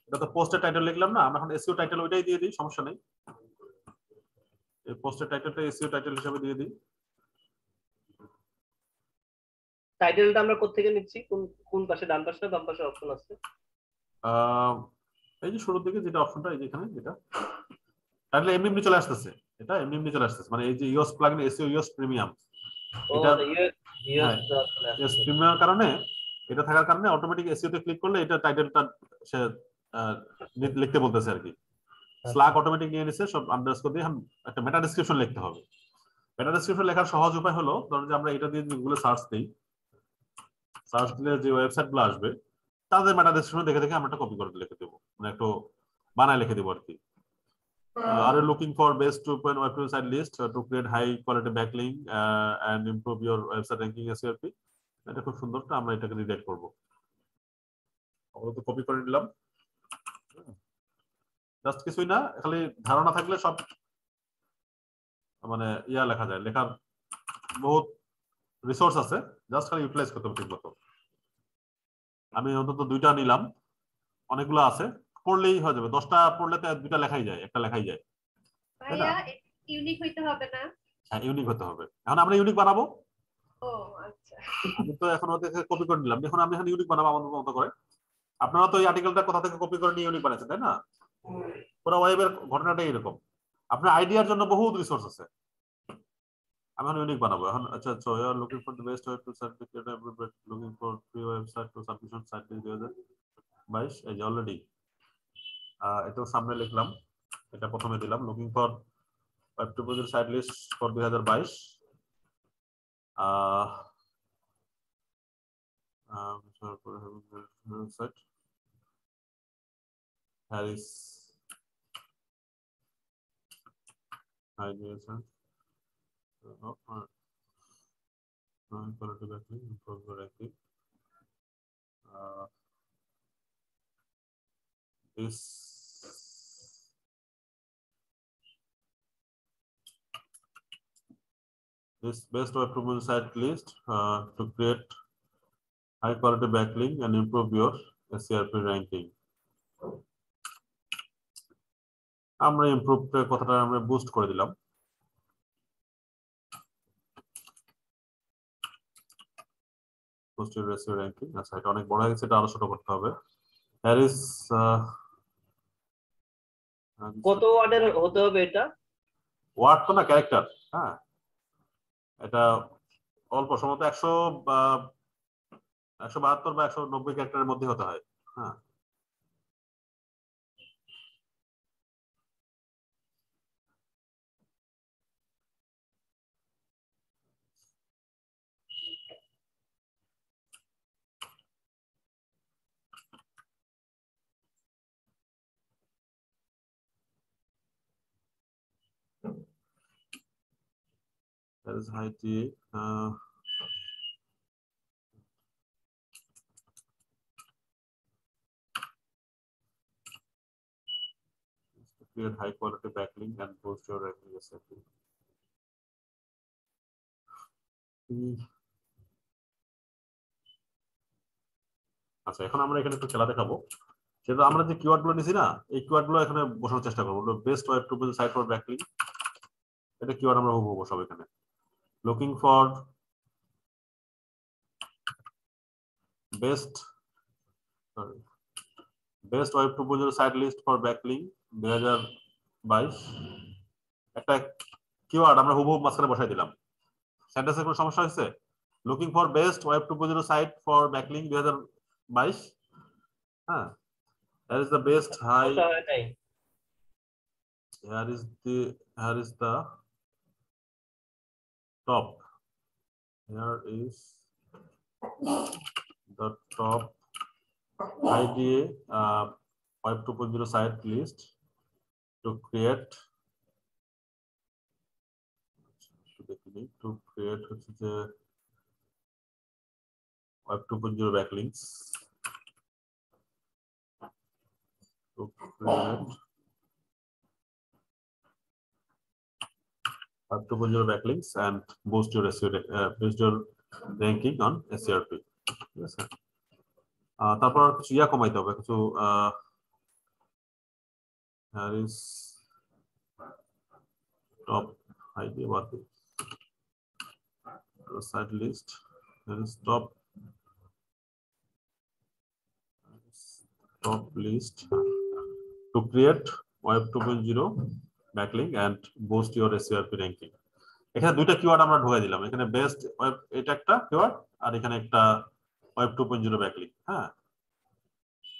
এটা তো পোস্টের টাইটেল লিখলাম না, আমরা এখন এসইও টাইটেল ওইটাই দিয়ে দিই, সমস্যা নেই। এই পোস্টের টাইটেলটা এসইও টাইটেল হিসেবে দিয়ে দিই। টাইটেলটা আমরা কোত্থেকে নিচ্ছি? কোন কোন পাশে, ডান পাশে না বাম পাশে অপশন আছে? আহ, এই যে শুরুর দিকে যেটা অপশনটা, এই যে এখানে যেটা টাইটেল এমনি এমনি চলে আসতেছে, এটা এমনি এমনি চলে আসতেছে, মানে এই যে Yoast plugin SEO Yoast premium, ও এটা আচ্ছা, ইউএস হ্যাঁ চলে ইউএস আসছে। প্রিমিয়ামের কারণে, এটা থাকার কারণে অটোমেটিক এসইও তে ক্লিক করলে এটা টাইটেলটা সে লিখতে বলতেছে আর কি। স্ল্যাক আচ্ছা, অটোমেটিক নিয়ে নিছে সব আন্ডারস্কোর দিয়ে, একটা মেটা ডেসক্রিপশন লিখতে হবে। মেটা ডেসক্রিপশন লেখার সহজ উপায় হলো, ধরুন যে আমরা এটা দিয়ে গুগলে সার্চ দিই, সার্চ দিলে যে ওয়েবসাইট গুলো আসবে তাদের মেটা ডেসক্রিপশন দেখে দেখে আমরা একটা কপি করে লিখে দেবো, মানে একটু বানায় লিখে দেবো আর কি। Are you looking for best 2.0 website list to create high quality backlink and improve your website ranking SERP? এটা খুব সুন্দর, আমরা এটাকে রিডাইরেক্ট করবো। ওগুলো তো কপি করে নিলাম, জাস্ট কিছুই না, খালি ধারণা থাকলে সব মানে ইয়া লেখা যায়, লেখার বহুত রিসোর্স আছে, জাস্ট খালি ইউটিলাইজ করতে হবে ঠিক মতো। আমি অন্তত 2টা নিলাম, অনেকগুলো আছে, পড়লেই হয়ে যাবে, 10টা পড়লে তো 2টা লেখাই যায়, একটা লেখাই যায়, তাই না? ভাইয়া ইউনিক হইতে হবে না? হ্যাঁ, ইউনিক হতে হবে। এখন আমরা ইউনিক বানাবো, ও আচ্ছা। আমি তো এখন ওদের কপি করে নিলাম, এখন আমি এখন ইউনিক বানাবো আমাদের মতো করে। আপনারা তো এই আর্টিকেলটা কোথা থেকে কপি করে নিয়ে ইউনিক বানাচ্ছেন, তাই না? পুরো ওয়েবের ঘটনাটাই এরকম, আপনার আইডিয়ার জন্য বহুত রিসোর্স আছে। আমি এখন ইউনিক বানাবো এখন। আচ্ছা আচ্ছা, you are looking for the best way to certificate looking for free website to submission site 2022, এই যে অলরেডি এটাও সামনে লিখলাম, এটা প্রথমে দিলাম, looking for web to project site list for 2022। Website Harris hydration quality backlink, improve your ranking. This best web promotion site list to create high quality backlink and improve your SERP ranking. আমরা improve কথাটা আমরা boost করে দিলাম। Boosted SEO ranking, আচ্ছা এটা অনেক বড় হয়ে গেছে, এটা আরো ছোট করতে হবে। হ্যারিস কত ওয়ার্ডের হতে হবে এটা? ওয়ার্ড তো না, ক্যারেক্টার। হ্যাঁ, এটা অল্প সম্ভবত 172 বা 190 ক্যারেক্টারের মধ্যে হতে হয়। হ্যাঁ, that is height. create high quality backlink and boost your ranking SERP. আচ্ছা, এখন আমরা এখানে একটু খেলা দেখাবো। সেটা আমরা যে কিওয়ার্ড গুলো নিছি না, এই কিওয়ার্ড গুলো এখানে বসানোর চেষ্টা করবো। Best web to build site for backlink, এটা কিওয়ার্ড আমরা হুবহু বসাবো এখানে। Looking for best web to build site list for backlink 2022, একটা কিওয়ার্ড আমরা হুবহু মাঝখানে বসাই দিলাম। সেন্টেন্সের কোনো সমস্যা হয়েছে? Looking for best web to build site for backlink 2022, হ্যাঁ, that is the best high. Here is the top. Here is the top IDA Web 2.0 site list to create the Web 2.0 backlinks, to create Web 2.0 backlinks and boost your SEO, boost your ranking on SERP. Yes, sir. তারপর কিছু ইয়া কমাইতে হবে, কিছু here is top idea what the site list, there is top list to create Web 2.0 backlink and boost your SERP ranking. এখানে দুইটা keyword আমরা ঢুকাই দিলাম, এখানে বেস্ট ওয়েব এটা একটা কিওয়ার্ড আর এখানে একটা Web 2.0 ব্যাকলিংক। হ্যাঁ,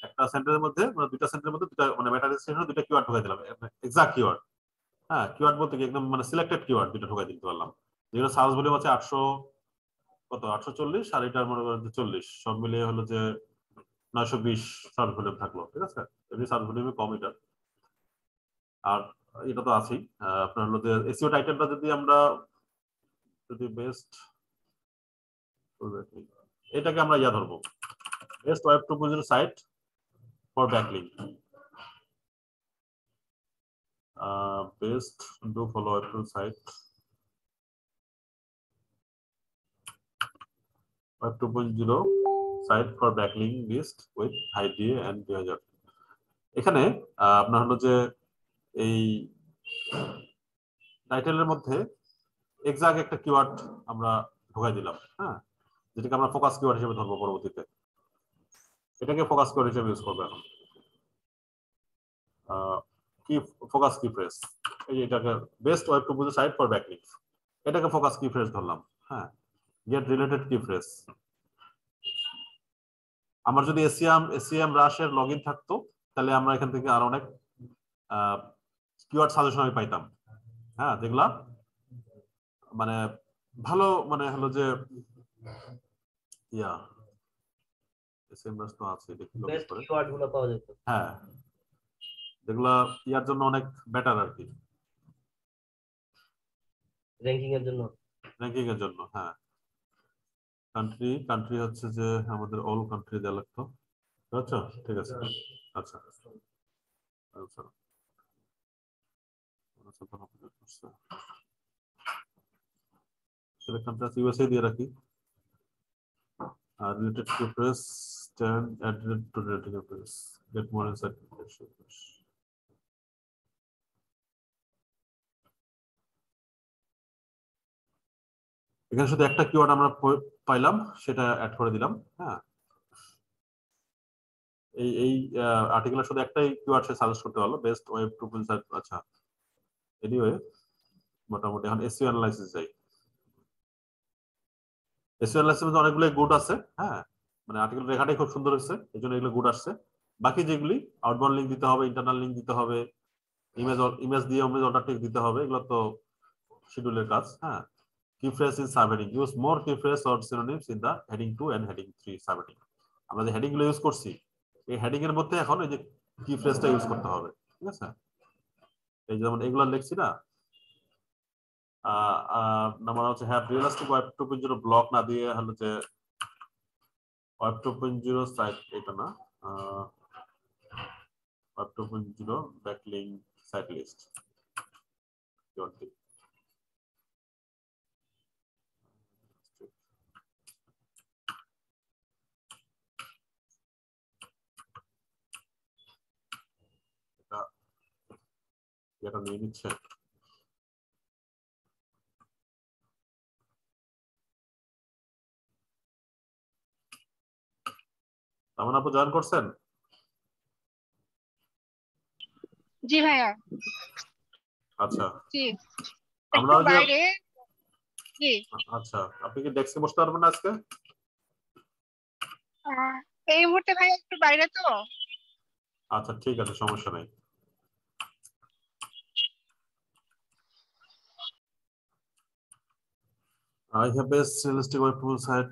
একটা সেন্টারের মধ্যে মানে দুইটা সেন্টারের মধ্যে দুইটা মানে মেটা ডেসক্রিপশনে দুইটা কিওয়ার্ড ঢুকাই দিলাম, এক্সাক্ট কিওয়ার্ড। হ্যাঁ, কিওয়ার্ড বলতে কি একদম মানে সিলেক্টেড কিওয়ার্ড দুইটা ঢুকাই দিতে পারলাম, যেগুলো সার্চ ভলিউম আছে 840 আর এটার মনে করেন 40, সব মিলিয়ে হলো যে 920 সার্চ ভলিউম থাকলো। ঠিক আছে, এমনি সার্চ ভলিউমে কম এটা। আর এটা তো আছেই, আপনার হলো যে এসইও টাইটেলটা যদি বেস্ট এটাকে আমরা ইয়া ধরবো, best web 2.0 site for backlink, best do follow up to site Web 2.0 site for backlink list with IDA and 2000। এখানে আপনার হলো যে এই টাইটেলের মধ্যে এক্সাক্ট একটা কিওয়ার্ড আমরা ঢোকাই দিলাম, হ্যাঁ, যেটাকে আমরা ফোকাস কিওয়ার্ড হিসেবে ধরবো পরবর্তীতে। এটাকে ফোকাস কিওয়ার্ড হিসেবে ইউজ করবো এখন। কি ফোকাস কি ফ্রেজ, এই এটাকে best web 2.0 site for backlink, এটাকে ফোকাস কি ফ্রেজ ধরলাম। হ্যাঁ, গেট রিলেটেড কি ফ্রেজ। আমার যদি এসিএম রাশের লগইন থাকতো তাহলে আমরা এখান থেকে আরো অনেক কিওয়ার্ড সাজেশন আমি পাইতাম। হ্যাঁ, যেগুলা মানে ভালো মানে হলো যে ইয়া এসিএম রাশ তো আছে, দেখি বেস্ট কিওয়ার্ড গুলো পাওয়া যেত। হ্যাঁ, যেগুলা ইয়ার জন্য অনেক বেটার আর কি, র‍্যাঙ্কিং এর জন্য। হ্যাঁ। কান্ট্রি হচ্ছে যে আমাদের অল কান্ট্রি দেওয়া লাগতো। আচ্ছা, ঠিক আছে। আচ্ছা ইউএসএ দিয়ে রাখি। Related to press stand added to related to press get more insight. এখানে শুধু একটা কিওয়ার্ড আমরা পাইলাম, সেটা অ্যাড করে দিলাম। হ্যাঁ, এই আর্টিকেলের শুধু একটাই কিওয়ার্ড সে সাজেস্ট করতে পারলো, বেস্ট ওয়েব 2.0। আচ্ছা, এনিওয়ে মোটামুটি এখন এসইও অ্যানালাইসিস যাই। এসইও অ্যানালাইসিসে অনেকগুলো গুড আছে। হ্যাঁ, মানে আর্টিকেল লেখাটাই খুব সুন্দর হয়েছে, এই জন্য এগুলো গুড আসছে। বাকি যেগুলি আউটবাউন্ড লিঙ্ক দিতে হবে, ইন্টারনাল লিঙ্ক দিতে হবে, ইমেজ দিয়ে ইমেজ অল্টারনেটিভ দিতে হবে, এগুলো তো শিডিউলের কাজ। হ্যাঁ, key phrase in subheading, use more key phrase or synonyms in the heading 2 and heading 3 subheading. আমরা যে হেডিং গুলো ইউজ করছি এই হেডিং এর মধ্যে এখন এই যে কি ফ্রেজটা ইউজ করতে হবে। ঠিক আছে, এই যেমন এগুলো লিখছি না, নাম্বার হচ্ছে হ্যাভ রিয়েলিস্টিক ওয়েব 2.0 ব্লক না দিয়ে হলো যে ওয়েব 2.0 সাইট, এটা না, web 2.0 backlink site list এটা নিয়ে নিচ্ছে। তার মানে আপু জয়েন করছেন? জি ভাইয়া। আচ্ছা জি আমরা একটু ওই যে বাইরে। জি আচ্ছা আপনি কি ডেস্কে বসতে পারবেন না আজকে? এই মুহূর্তে ভাইয়া একটু বাইরে তো। আচ্ছা ঠিক আছে, সমস্যা নেই। I have best realistic web tool site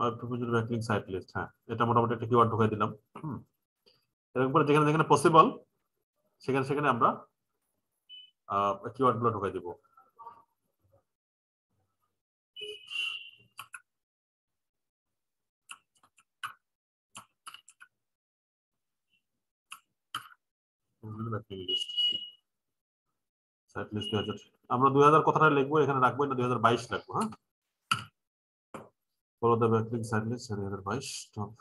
web tool backlink site list। হ্যাঁ, এটা মোটামুটি একটা কিওয়ার্ড ঢুকাই দিলাম। এরপরে যেখানে যেখানে পসিবল সেখানে সেখানে আমরা কিওয়ার্ড গুলো ঢুকাই দিব। সাইট লিস্ট 2000 আমরা 2000 কথাটা লিখবো, এখানে রাখবো না 2022 রাখবো। হ্যাঁ, follow the backlink site list 2022 top.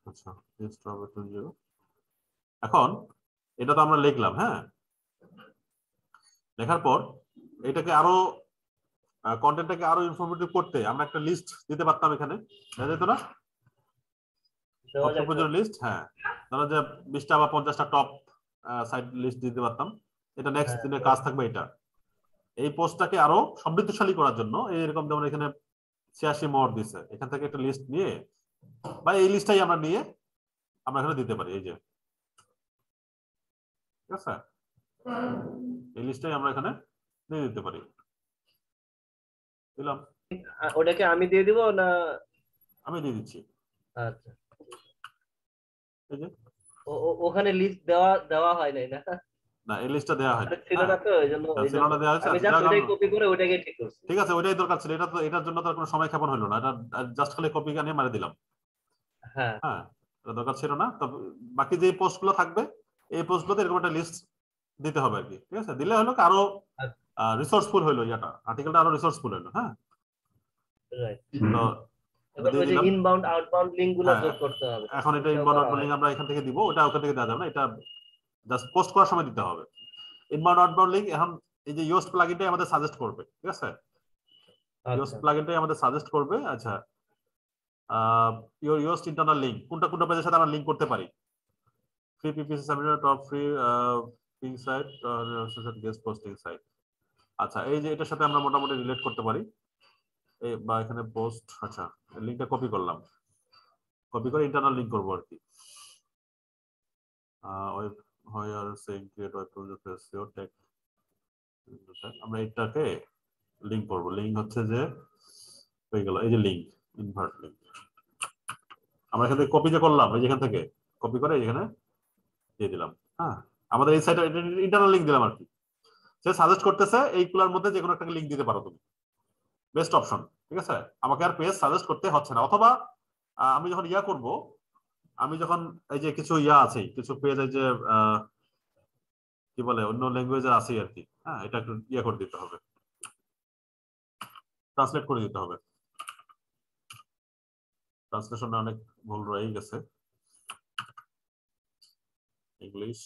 আচ্ছা স্টপ 20। এখন এটা তো আমরা লিখলাম। হ্যাঁ, লেখার পর এটাকে আরো কন্টেন্টটাকে আরো ইনফরমেটিভ করতে আমরা একটা লিস্ট দিতে পারতাম এখানে, দেখা যেত না? লিস্ট, হ্যাঁ, ধরো যে 20টা বা 50টা টপ সাইট লিস্ট দিতে পারতাম। এটা নেক্সট দিনের কাজ থাকবে। এটা এই পোস্টটাকে আরো সমৃদ্ধশালী করার জন্য এরকম যেমন এখানে 86 মোহর দিছে, এখান থেকে একটা লিস্ট নিয়ে বা এই লিস্টটাই আমরা নিয়ে আমরা এখানে দিতে পারি। এই যে ঠিক আছে, এই লিস্টটাই আমরা এখানে দিয়ে দিতে পারি। দিলাম, ওটাকে আমি দিয়ে দিব না? আমি দিয়ে দিচ্ছি। আচ্ছা, এই যে ওখানে লিস্ট দেওয়া দেওয়া হয় নাই না? না, এই লিস্টটা দেওয়া হয়নি। ছিল না তো, এইজন্য ছিল না, দেওয়া হয়েছে। আমি জাস্ট ওটাই কপি করে ওটাকে ঠিক করছি। ঠিক আছে, ওইটাই দরকার ছিল। এটা তো এটার জন্য তো কোনো সময় ক্ষেপণ হলো না, এটা জাস্ট খালি কপি নিয়ে মারি দিলাম। হ্যাঁ হ্যাঁ, এটা দরকার ছিল না। তবে বাকি যে পোস্টগুলো থাকবে এই পোস্টগুলোতে এরকম একটা লিস্ট দিতে হবে আর কি। ঠিক আছে, দিলে হলো আরো রিসোর্সফুল হলো, ইয়াটা আর্টিকেলটা আরো রিসোর্সফুল হলো। হ্যাঁ, রাইট। তো এবার ওই যে ইনবাউন্ড আউটবাউন্ড লিংক গুলো যোগ করতে হবে। এখন এটা ইনবাউন্ড আউটবাউন্ড লিংক আমরা এখান থেকে দিব, ওটা ওখান থেকে দেওয়া যাবে না, এটা জাস্ট পোস্ট করার সময় দিতে হবে। ইনবাউন্ড আউটবাউন্ড লিংক এখন এই যে ইউএস প্লাগইনটাই আমাদের সাজেস্ট করবে। ঠিক আছে, ইউএস প্লাগইনটাই আমাদের সাজেস্ট করবে। আচ্ছা, ইউর ইউএস ইন্টারনাল লিংক কোনটা কোনটা পেজের সাথে আমরা লিংক করতে পারি। Free PPC submit top free ping site guest posting site. আচ্ছা, এই যে এটার সাথে আমরা মোটামুটি রিলেট করতে পারি এই বা এখানে পোস্ট। আচ্ছা, লিংকটা কপি করলাম, কপি করে ইন্টারনাল লিংক করব আর কি। Web where saying create web project SEO tech. আমরা এটাকে লিংক করব। লিংক হচ্ছে যে হয়ে গেল, এই যে লিংক, ইনভার্ট লিংক আমরা এখান থেকে কপি যে করলাম, এই যেখান থেকে কপি করে এখানে দিয়ে দিলাম। হ্যাঁ, আমাদের এই সাইটে ইন্টারনাল লিংক দিলাম আর কি। সে সাজেস্ট করতেছে এইগুলোর মধ্যে যে কোনো একটা লিংক দিতে পারো তুমি, বেস্ট অপশন। ঠিক আছে, আমাকে আর পেজ সাজেস্ট করতে হচ্ছে না। অথবা আমি যখন ইয়া করব, আমি যখন এই যে কিছু ইয়া আছে, কিছু পেজ এই যে কি বলে অন্য ল্যাঙ্গুয়েজের আছে আর কি। হ্যাঁ, এটা একটু ইয়া করে দিতে হবে, ট্রান্সলেট করে দিতে হবে। ট্রান্সলেশনে অনেক ভুল রয়ে গেছে। English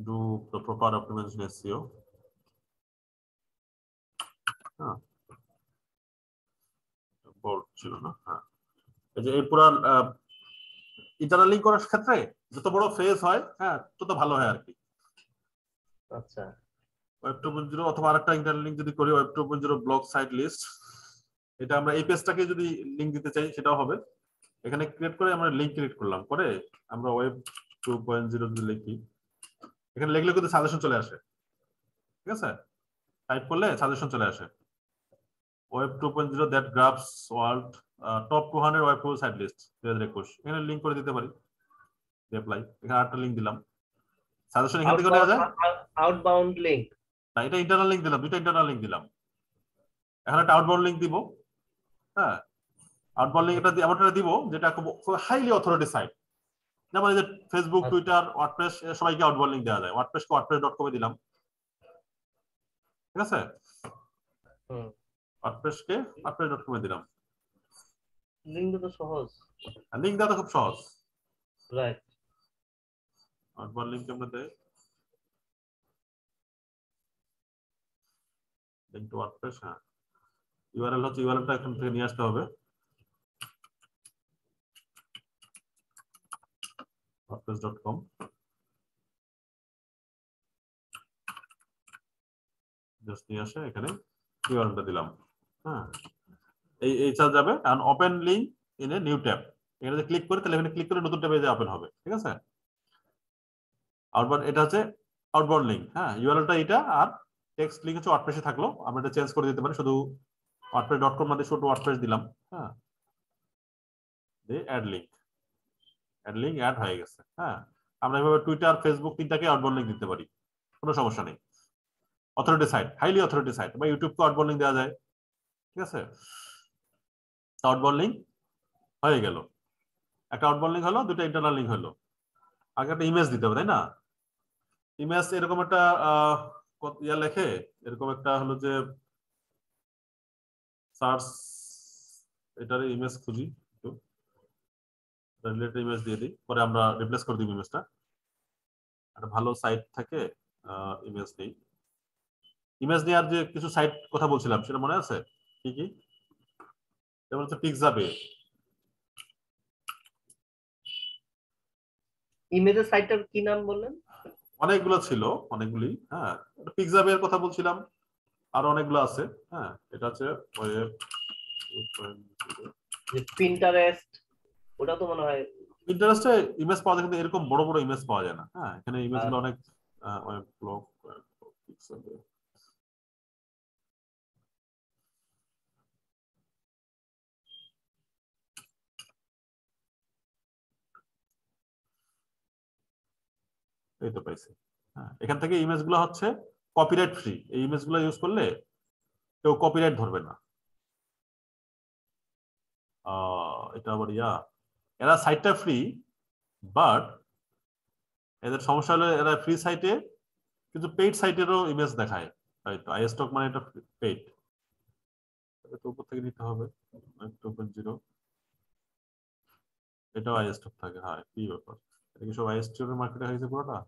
do the proper optimization SEO. হ্যাঁ, বোর্ড ছিল না। হ্যাঁ, এই যে এই পুরো ইন্টারনাল লিংক করার ক্ষেত্রে যত বড় ফেজ হয়, হ্যাঁ, তত ভালো হয় আর কি। আচ্ছা, ওয়েব 2.0 অথবা আরেকটা ইন্টারনাল লিংক যদি করি, ওয়েব 2.0 ব্লগ সাইট লিস্ট, এটা আমরা এই পেজটাকে যদি লিংক দিতে চাই সেটাও হবে। এখানে ক্রিয়েট করে আমরা লিংক ক্রিয়েট করলাম, করে আমরা ওয়েব 2.0 যদি লিখি, এখানে লিখলে কিন্তু সাজেশন চলে আসে। ঠিক আছে, টাইপ করলে সাজেশন চলে আসে। Web 2.0 that graphs world top 200 web site list 2021, এখানে লিংক করে দিতে পারি। অ্যাপ্লাই, এখানে আরেকটা লিংক দিলাম। সাজেশন এখান থেকে নেওয়া যায়। আউটবাউন্ড লিংক না, এটা ইন্টারনাল লিংক দিলাম, দুটো ইন্টারনাল লিংক দিলাম। এখন একটা আউটবাউন্ড লিংক দিব। হ্যাঁ, আউটবাউন্ড লিংক এটা এমন একটা দিব যেটা খুব হাইলি অথরিটি সাইট। যেমন এই যে ফেসবুক, টুইটার, ওয়ার্ডপ্রেস সবাইকে আউটবাউন্ড লিংক দেওয়া যায়। ওয়ার্ডপ্রেসকে wordpress.com এ দিলাম, ঠিক আছে? ওয়ার্ডপ্রেসকে wordpress.com এ দিলাম। লিংক তো সহজ, লিংক দেওয়া তো খুব সহজ। রাইট। আউটবাউন্ড লিংক আমরা দেই, লিংক টু ওয়ার্ডপ্রেস। হ্যাঁ, ইউআরএল হচ্ছে, ইউআরএলটা এখান থেকে নিয়ে আসতে হবে wordpress.com। জাস্ট নিয়ে আসে এখানে ইউআরএলটা দিলাম। হ্যাঁ, এই চার্জ যাবে। কারণ open link in a new tab, এখানে যে ক্লিক করে, তাহলে এখানে ক্লিক করে নতুন ট্যাবে যে ওপেন হবে, ঠিক আছে? আউটবাউন্ড, এটা হচ্ছে আউটবাউন্ড লিংক। হ্যাঁ, ইউআরএলটা এটা, আর টেক্সট লিংক হচ্ছে ওয়ার্ডপ্রেসে থাকলো, আমরা এটা চেঞ্জ করে দিতে পারি। শুধু wordpress.com মানে শুধু ওয়ার্ডপ্রেস দিলাম। হ্যাঁ, দিয়ে অ্যাড লিংক, অ্যাড হয়ে গেছে। হ্যাঁ, আমরা এভাবে টুইটার, ফেসবুক তিনটাকে আউটবাউন্ড লিংক দিতে পারি, কোনো সমস্যা নেই। Authority site, highly authority site, বা ইউটিউবকে আউটবাউন্ড লিংক দেওয়া যায়, ঠিক আছে? আউটবাউন্ড লিংক হয়ে গেল, একটা আউটবাউন্ড লিংক হলো, দুটো ইন্টারনাল লিংক হলো। আগে একটা ইমেজ দিতে হবে, তাই না? ইমেজ এরকম একটা ইয়া লেখে, এরকম একটা হলো যে সার্চ, এটার ইমেজ খুঁজি, একটু রিলেটেড ইমেজ দিয়ে দিই, পরে আমরা রিপ্লেস করে দিব ইমেজটা। একটা ভালো সাইট থেকে ইমেজ নেই। ইমেজ নেওয়ার যে কিছু সাইট কথা বলছিলাম, সেটা মনে আছে কি কি? যেমন হচ্ছে পিক্সাবে, ইমেজের সাইটটার কি নাম বললেন? অনেকগুলো ছিল, অনেকগুলি। হ্যাঁ, পিক্সাবে এর কথা বলছিলাম, আরো অনেকগুলো আছে। হ্যাঁ, এটা হচ্ছে ওয়েব, পিন্টারেস্ট, ওটা তো মনে হয়। ইন্টারেস্টে ইমেজ পাওয়া যায়, কিন্তু এরকম বড় বড় ইমেজ পাওয়া যায় না। হ্যাঁ, এখানে ইমেজ গুলো অনেক ওয়েব ব্লগ, পিক্সাবে। এই তো পাইছি। হ্যাঁ, এখান থেকে ইমেজ গুলো হচ্ছে কপিরাইট ফ্রি। এই ইমেজ গুলো ইউজ করলে কেউ কপিরাইট ধরবে না। এটা আবার ইয়া, এরা সাইটটা ফ্রি, বাট এদের সমস্যা হলো এরা ফ্রি সাইটে কিন্তু পেইড সাইটেরও ইমেজ দেখায়। হয়তো আইস্টক মানে এটা পেইড, তো উপর থেকে নিতে হবে। 2.0 এটাও আইস্টক থাকে। হ্যাঁ, কি ব্যাপার, এটা কি সব আইস্টক মার্কেটে হয়েছে পুরোটা?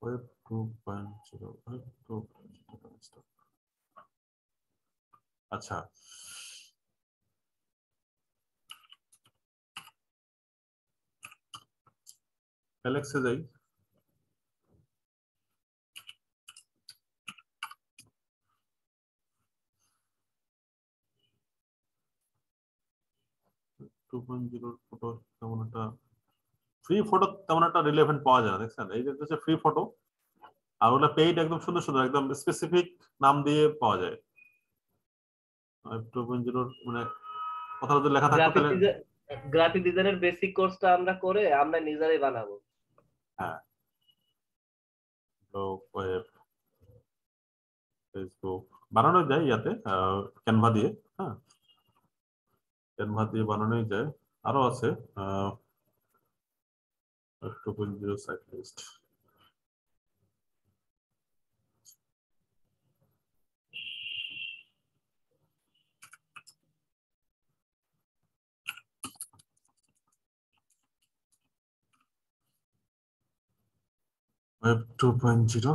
ওয়েব 2.0, ওয়েব 2.0 আচ্ছা, অ্যালেক্সে যাই। ফটো তেমন একটা, ফ্রি ফটো তেমন একটা রিলেভেন্ট পাওয়া যায় না, দেখছেন? এই যে হচ্ছে ফ্রি ফটো, আর ওগুলো পেইড একদম সুন্দর সুন্দর, একদম স্পেসিফিক নাম দিয়ে পাওয়া যায়। 2.0 মানে কথা যদি লেখা থাকতো তাহলে। গ্রাফিক ডিজাইনের বেসিক কোর্সটা আমরা করে আমরা নিজেরাই বানাবো। হ্যাঁ, তো ওয়েব, ফেসবুক বানানো যায় ইয়াতে, ক্যানভা দিয়ে। হ্যাঁ, ক্যানভা দিয়ে বানানোই যায়। আরো আছে 2.0 site list. Web 2.0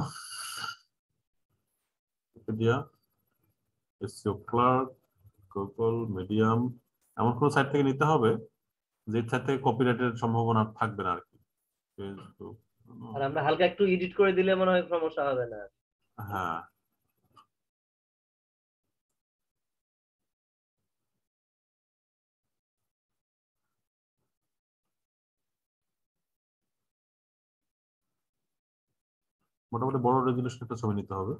Wikipedia, SEO clerk, Google, Medium, এমন কোন সাইট থেকে নিতে হবে যে সাইট থেকে কপিরাইটের সম্ভাবনা থাকবে না আর কি। ফেসবুক, আর আমরা হালকা একটু এডিট করে দিলে মনে হয় সমস্যা হবে না। হ্যাঁ, মোটামুটি বড় রেজুলেশন একটা ছবি নিতে হবে।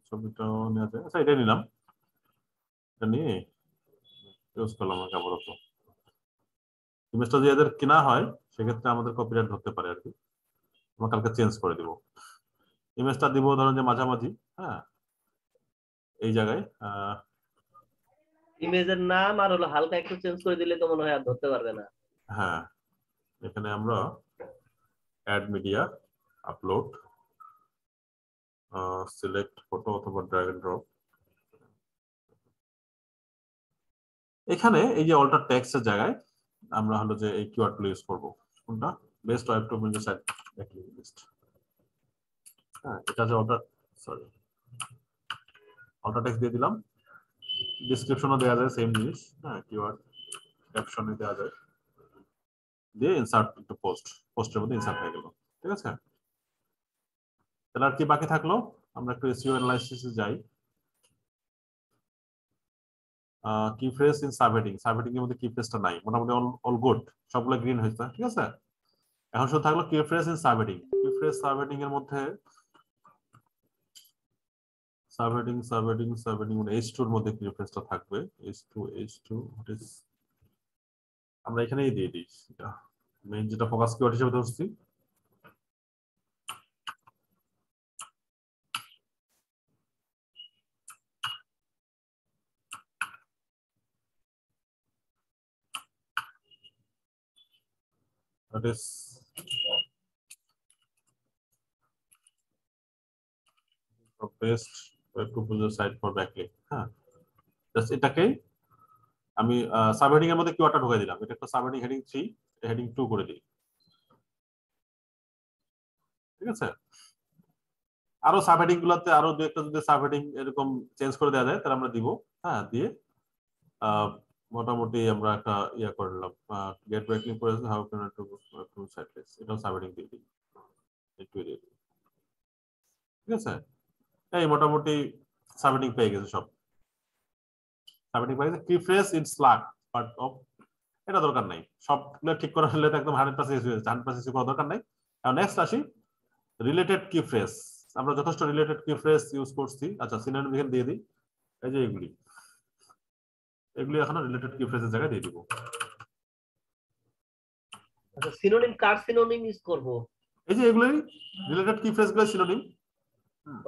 ছবিটাও নেওয়া যায়। আচ্ছা, এটাই নিলাম, এটা নিয়ে ইউজ করলাম আপাতত। ইমেজটা যদি এদের কেনা হয় সেক্ষেত্রে আমাদের কপিরাইট ধরতে পারে আর কি। আমরা কালকে চেঞ্জ করে দিব। ইমেজটা দিব ধরুন যে মাঝামাঝি, হ্যাঁ এই জায়গায় ইমেজের নাম আর হলো হালকা একটু চেঞ্জ করে দিলে তো মনে হয় আর ধরতে পারবে না। হ্যাঁ এখানে আমরা add media upload select photo অথবা ড্র্যাগ এন্ড ড্রপ। এখানে এই যে অল্টার টেক্সটের জায়গায় আমরা হলো যে এই কিওয়ার্ডগুলো ইউজ করব। কোনটা best web to build site backlink list. হ্যাঁ এটা যে অল্টার টেক্সট দিয়ে দিলাম, ডেসক্রিপশনও দেওয়া যায় সেম জিনিস, হ্যাঁ কিওয়ার্ড ক্যাপশনে দেওয়া যায়, দিয়ে ইনসার্ট টু পোস্টের মধ্যে ইনসার্ট হয়ে গেল। ঠিক আছে, তাহলে আর কি বাকি থাকলো, আমরা একটু এসইও অ্যানালাইসিসে যাই। কি ফ্রেজ ইন সাবহেডিং, সাবহেডিং এর মধ্যে কি ফ্রেজটা নাই, মোটামুটি অল গুড, সবগুলো গ্রিন হয়েছে। ঠিক আছে, এখন শুধু থাকলো কি ফ্রেজ ইন সাবহেডিং। কি ফ্রেজ সাবহেডিং এর মধ্যে সাবহেডিং মানে H2 এর মধ্যে কি ফ্রেজটা থাকবে, H2 হোয়াট ইজ, আমরা এখানেই দিয়ে দিই মেইন যেটা ফোকাস কিওয়ার্ড হিসেবে ধরছি। That is the best web to build a site for backlink। হ্যাঁ জাস্ট এটাকে আমি সাবহেডিং এর মধ্যে কিওয়ার্ডটা ঢুকাই দিলাম। এটা একটা সাবহেডিং হেডিং 3, হেডিং 2 করে দিই। ঠিক আছে, আরো সাবহেডিং গুলোতে আরো দুই একটা যদি সাবহেডিং এরকম চেঞ্জ করে দেওয়া যায় তাহলে আমরা দিব। হ্যাঁ দিয়ে মোটামুটি আমরা একটা ইয়া করলাম, গেট ব্যাকলিংক করে how can I to site list, এটাও সাবহেডিং দিয়ে দিই, একটু দিয়ে দিই। ঠিক আছে, এই মোটামুটি সাবহেডিং পেয়ে গেছে সব। সাবহেডিং পেয়ে গেছে। কি phrase in slug part of, এটা দরকার নাই, সবগুলো ঠিক করা হলে তো একদম 100% ইউজ হয়ে যাচ্ছে, 100% করা দরকার নাই। আর নেক্সট আসি রিলেটেড কি ফ্রেজ, আমরা যথেষ্ট রিলেটেড কি ফ্রেজ ইউজ করছি। আচ্ছা সিনোনিম এখানে দিয়ে দিই, এই যে এগুলি এখন রিলেটেড কি ফ্রেজের জায়গায় দিয়ে দিব। আচ্ছা সিনোনিম, কার সিনোনিম ইউজ করব? এই যে এগুলোই রিলেটেড কি ফ্রেজ গুলো সিনোনিম।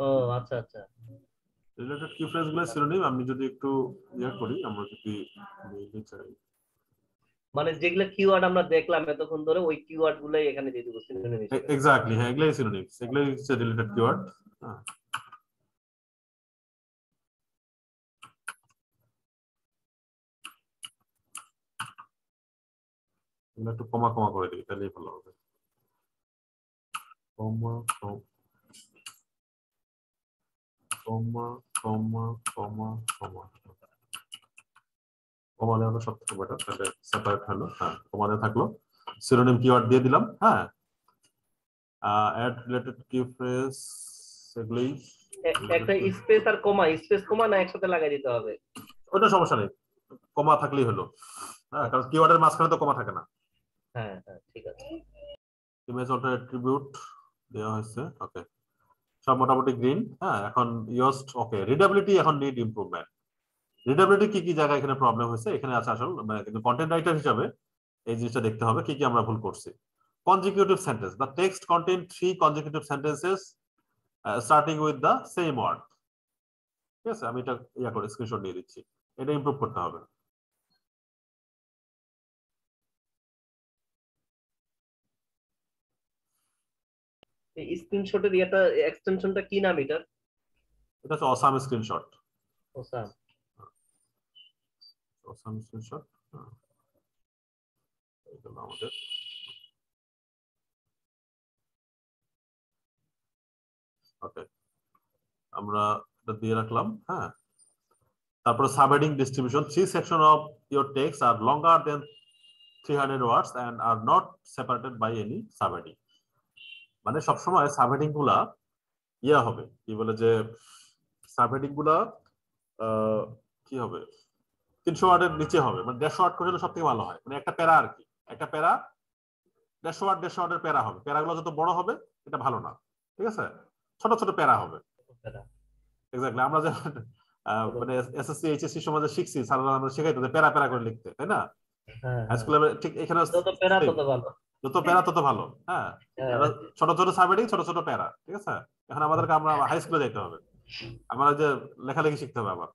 ও আচ্ছা আচ্ছা, রিলেটেড কি ফ্রেজ গুলো সিনোনিম। আমি যদি একটু ইয়া করি, আমরা যদি চাই মানে যেগুলো কিওয়ার্ড আমরা দেখলাম এতক্ষণ ধরে ওই কিওয়ার্ড গুলাই এখানে দিয়ে দিব সিনোনিম হিসেবে। এক্স্যাক্টলি, হ্যাঁ এগুলাই সিনোনিমস, এগুলাই হচ্ছে রিলেটেড কিওয়ার্ড। একটু কমা কমা করে দিই তাহলেই ভালো হবে। কমা কমা কমা কমা কমা কমা দেওয়া সব থেকে বেটার, তাহলে সেপারেট হলো। হ্যাঁ কমা দেওয়া থাকলো, সিনোনিম কিওয়ার্ড দিয়ে দিলাম। হ্যাঁ অ্যাড রিলেটেড কি ফ্রেজ, এগুলোই একটা স্পেস আর কমা, স্পেস কমা না একসাথে লাগাই দিতে হবে? ওটা সমস্যা নেই, কমা থাকলেই হলো। হ্যাঁ কারণ কিওয়ার্ডের মাঝখানে তো কমা থাকে না। হ্যাঁ হ্যাঁ ঠিক আছে। ইমেজ অল্টার অ্যাট্রিবিউট দেওয়া হয়েছে, ওকে সব মোটামুটি গ্রিন। হ্যাঁ এখন ইউজড, ওকে রিডেবিলিটি এখন নিড ইমপ্রুভমেন্ট। রিডেবিলিটি কি কি জায়গায় এখানে প্রবলেম হয়েছে এখানে আছে আসল, মানে কিন্তু কন্টেন্ট রাইটার হিসাবে এই জিনিসটা দেখতে হবে কি কি আমরা ভুল করছি। consecutive sentence, the text contain 3 consecutive sentences starting with the same word। ঠিক আছে, আমি এটা ইয়া করে স্ক্রিনশট নিয়ে দিচ্ছি, এটা ইমপ্রুভ করতে হবে। এই স্ক্রিনশটের এটা এক্সটেনশনটা কি নাম এটা? এটা হচ্ছে awesome screenshot. Awesome, awesome screenshot আমাদের। ওকে আমরা এটা দিয়ে রাখলাম। হ্যাঁ তারপরে subheading distribution, 3 section of your text are longer than 300 words and are not separated by any subheading. মানে সবসময় সাবহেডিং গুলা ইয়া হবে, কি বলে যে সাবহেডিং গুলা কি হবে 300 ওয়ার্ডের নিচে হবে, মানে 150 ওয়ার্ড করে সব থেকে ভালো হয়। মানে একটা প্যারা আর কি, একটা প্যারা 150 ওয়ার্ডের প্যারা হবে। প্যারাগুলো যত বড় হবে এটা ভালো না। ঠিক আছে, ছোট ছোট প্যারা হবে। এক্স্যাক্টলি, আমরা যে মানে এসএসসি এইচএসসি সমাজে শিখছি, স্যাররা আমরা শেখাইতো যে প্যারা প্যারা করে লিখতে, তাই না? হ্যাঁ হাই স্কুলে ঠিক এখানে যত প্যারা তত ভালো। যত প্যারা তত ভালো। হ্যাঁ, ছোট ছোট সাবহেডিং, ছোট ছোট প্যারা, ঠিক আছে। এখন আমাদেরকে আমরা হাই স্কুলে যাইতে হবে, আমরা যে লেখালেখি শিখতে হবে আবার।